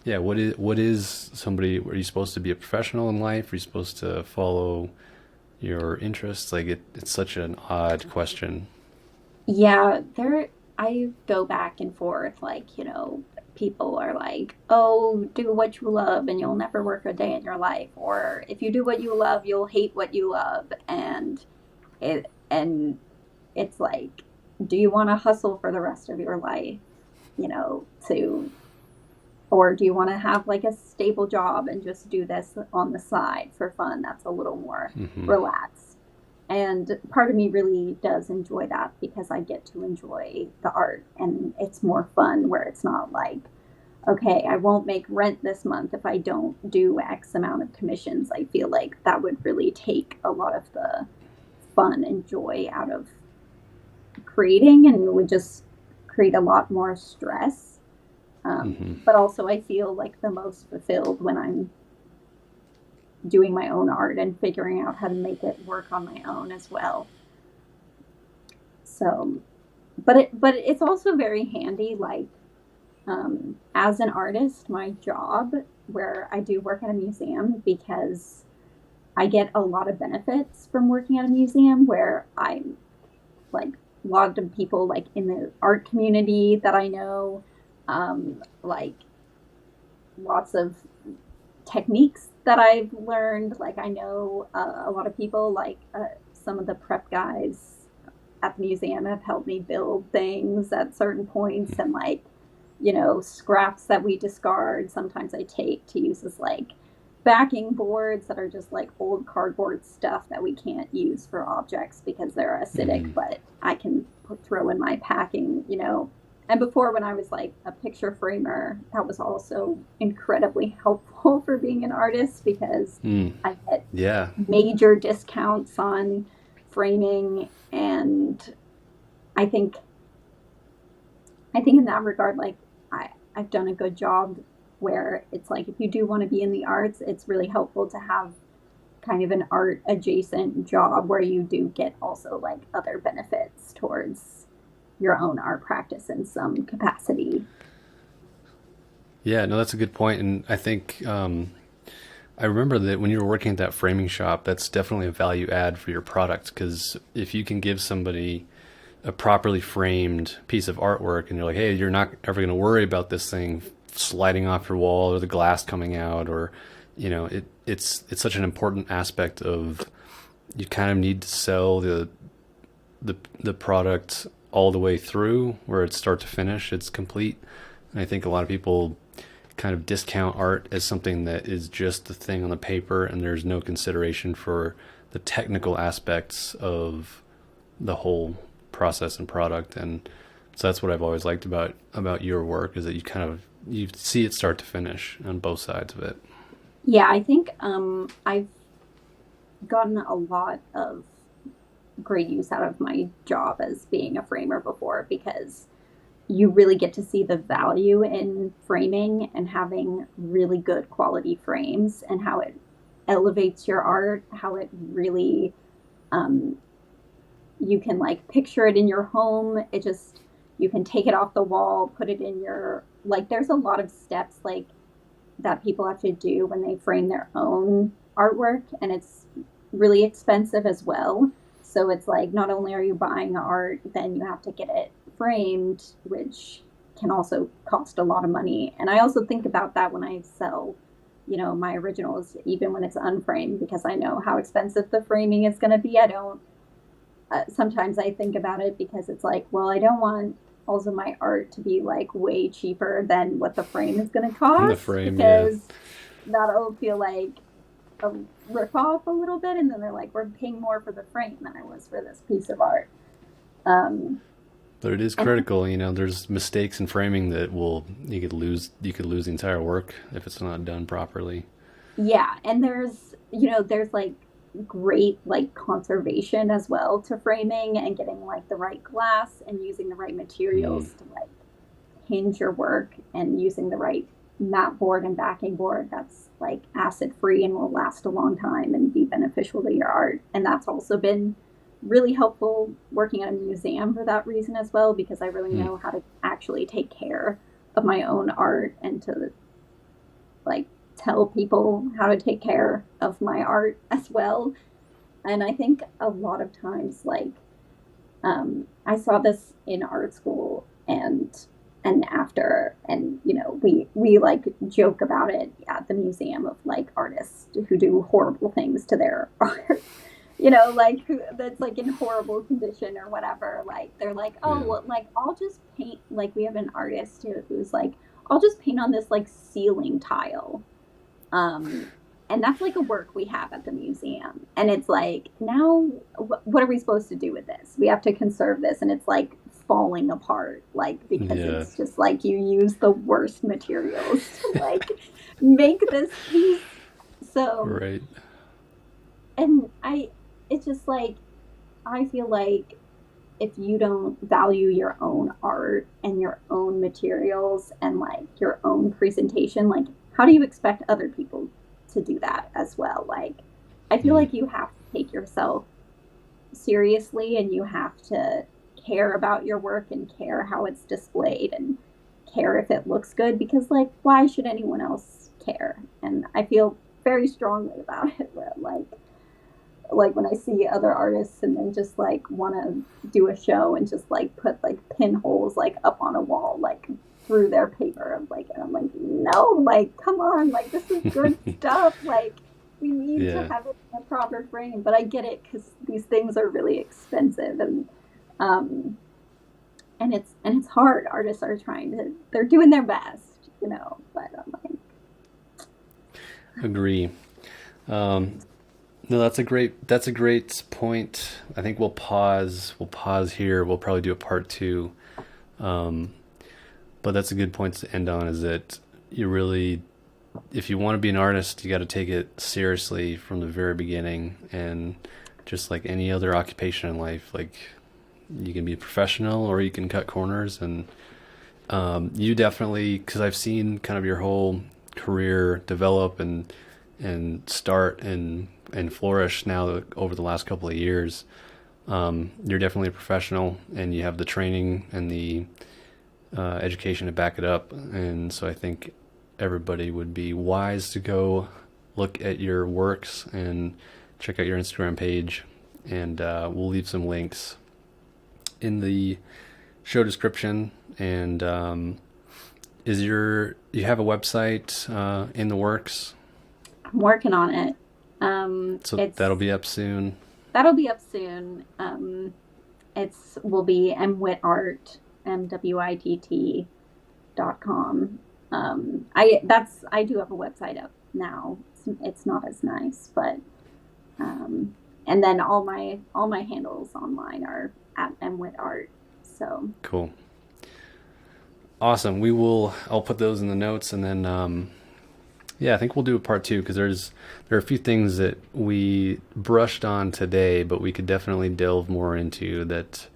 somebody? Are you supposed to be a professional in life? Are you supposed to follow your interests? Like it's such an odd question. yeah, there I go back and forth like, people are like, "Oh, do what you love and you'll never work a day in your life," or if you do what you love, you'll hate what you love. And it's like, do you want to hustle for the rest of your life, to or do you want to have like a stable job and just do this on the side for fun? That's a little more Hmm. relaxed. And part of me really does enjoy that because I get to enjoy the art and it's more fun where it's not like, okay, I won't make rent this month if I don't do X amount of commissions. I feel like that would really take a lot of the fun and joy out of creating and would just create a lot more stress. Hmm. But also, I feel like the most fulfilled when I'm doing my own art and figuring out how to make it work on my own as well. So, but it's also very handy. Like as an artist, my job where I do work at a museum because I get a lot of benefits from working at a museum where I'm like a lot of people like in the art community that I know, like lots of techniques that I've learned. Like I know a lot of people, like some of the prep guys at the museum have helped me build things at certain points, and like scraps that we discard. Sometimes I take to use as like backing boards that are just like old cardboard stuff that we can't use for objects because they're acidic, Hmm. but I can throw in my packing. And before, when I was like a picture framer, that was also incredibly helpful for being an artist because Mm. I get Yeah. major discounts on framing. And I think I think in that regard, like I've done a good job where it's like if you do want to be in the arts, it's really helpful to have kind of an art adjacent job where you do get also like other benefits towards your own art practice in some capacity. Yeah, no, that's a good point. And I think I remember that when you were working at that framing shop, that's definitely a value add for your product. Because if you can give somebody a properly framed piece of artwork and you're like, hey, you're not ever going to worry about this thing sliding off your wall or the glass coming out, or, it's such an important aspect of you kind of need to sell the product all the way through where it's start to finish, it's complete. And I think a lot of people kind of discount art as something that is just the thing on the paper and there's no consideration for the technical aspects of the whole process and product. And so that's what I've always liked about your work is that you see it start to finish on both sides of it. Yeah, I think I've gotten a lot of great use out of my job as being a framer before because you really get to see the value in framing and having really good quality frames and how it elevates your art, how it really um, you can like picture it in your home. It just you can take it off the wall, put it in your like there's a lot of steps like that people have to do when they frame their own artwork and it's really expensive as well. So it's like not only are you buying the art, then you have to get it framed, which can also cost a lot of money. And I also think about that when I sell, my originals, even when it's unframed, because I know how expensive the framing is going to be. I don't sometimes I think about it because it's like, well, I don't want also my art to be like way cheaper than what the frame is going to The cost, frame, yeah. because that'll feel like a rip off a little bit, and then they're like, we're paying more for the frame than I was for this piece of art. Um, But it is and critical, you know, there's mistakes in framing that will you could lose the entire work if it's not done properly. yeah, and there's like great like conservation as well to framing, and getting like the right glass and using the right Mm. materials to like hinge your work, and using the right mat board and backing board that's like acid free and will last a long time and be beneficial to your art. And that's also been really helpful working at a museum for that reason as well, because I really Mm. know how to actually take care of my own art, and to like tell people how to take care of my art as well. And I think a lot of times, like, I saw this in art school, and after, and we like joke about it at the museum, of like artists who do horrible things to their art, like who that's like in horrible condition or whatever. Like they're like, oh, Yeah. well, like I'll just paint. Like we have an artist who's like, I'll just paint on this like ceiling tile. Um, and that's like a work we have at the museum. And it's like, now what are we supposed to do with this? We have to conserve this. And it's like falling apart, like, because Yeah. it's just like you use the worst materials to like make this piece. So, Right. and it's just like, I feel like if you don't value your own art and your own materials and like your own presentation, like how do you expect other people to do that as well? Like I feel Mm. like you have to take yourself seriously, and you have to care about your work and care how it's displayed and care if it looks good, because like why should anyone else care? And I feel very strongly about it, where like when I see other artists and then just like want to do a show and just like put like pinholes like up on a wall like through their paper, of like, and I'm like, no, like come on, like this is good stuff, like we need to Yeah. have it in a proper frame. But I get it, because these things are really expensive, um and it's hard. Artists are they're doing their best, but I'm like, Agree. Um, no, that's a great point. I think we'll pause here. We'll probably do a part two. Um, but that's a good point to end on, is that you really, if you want to be an artist, you got to take it seriously from the very beginning. And just like any other occupation in life, like you can be a professional or you can cut corners. And you definitely, because I've seen kind of your whole career develop and start and flourish now over the last couple of years. You're definitely a professional, and you have the training and the education to back it up. And so I think everybody would be wise to go look at your works and check out your Instagram page. And we'll leave some links in the show description. And you have a website in the works? I'm working on it. So that'll It's be up soon. That'll be up soon. It's will be MWittArt, MWITT.com. I do have a website up now. It's not as nice, but um, and then all my handles online are at MWittArt. So Cool. Awesome. I'll put those in the notes, and then yeah, I think we'll do a part two, because there are a few things that we brushed on today, but we could definitely delve more into that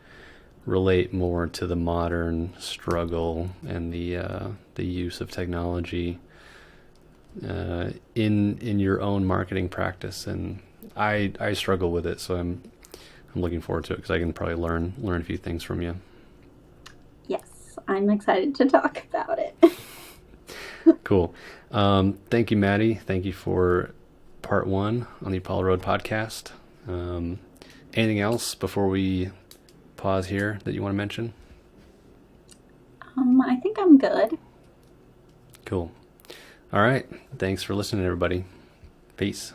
relate more to the modern struggle and the use of technology in your own marketing practice. And I struggle with it, so I'm looking forward to it, because I can probably learn a few things from you. yes, I'm excited to talk about it. Cool. Thank you, Maddie. Thank you for part one on the Apollo Road podcast. Anything else before we pause here that you want to mention? I think I'm good. Cool. All right. Thanks for listening, everybody. Peace.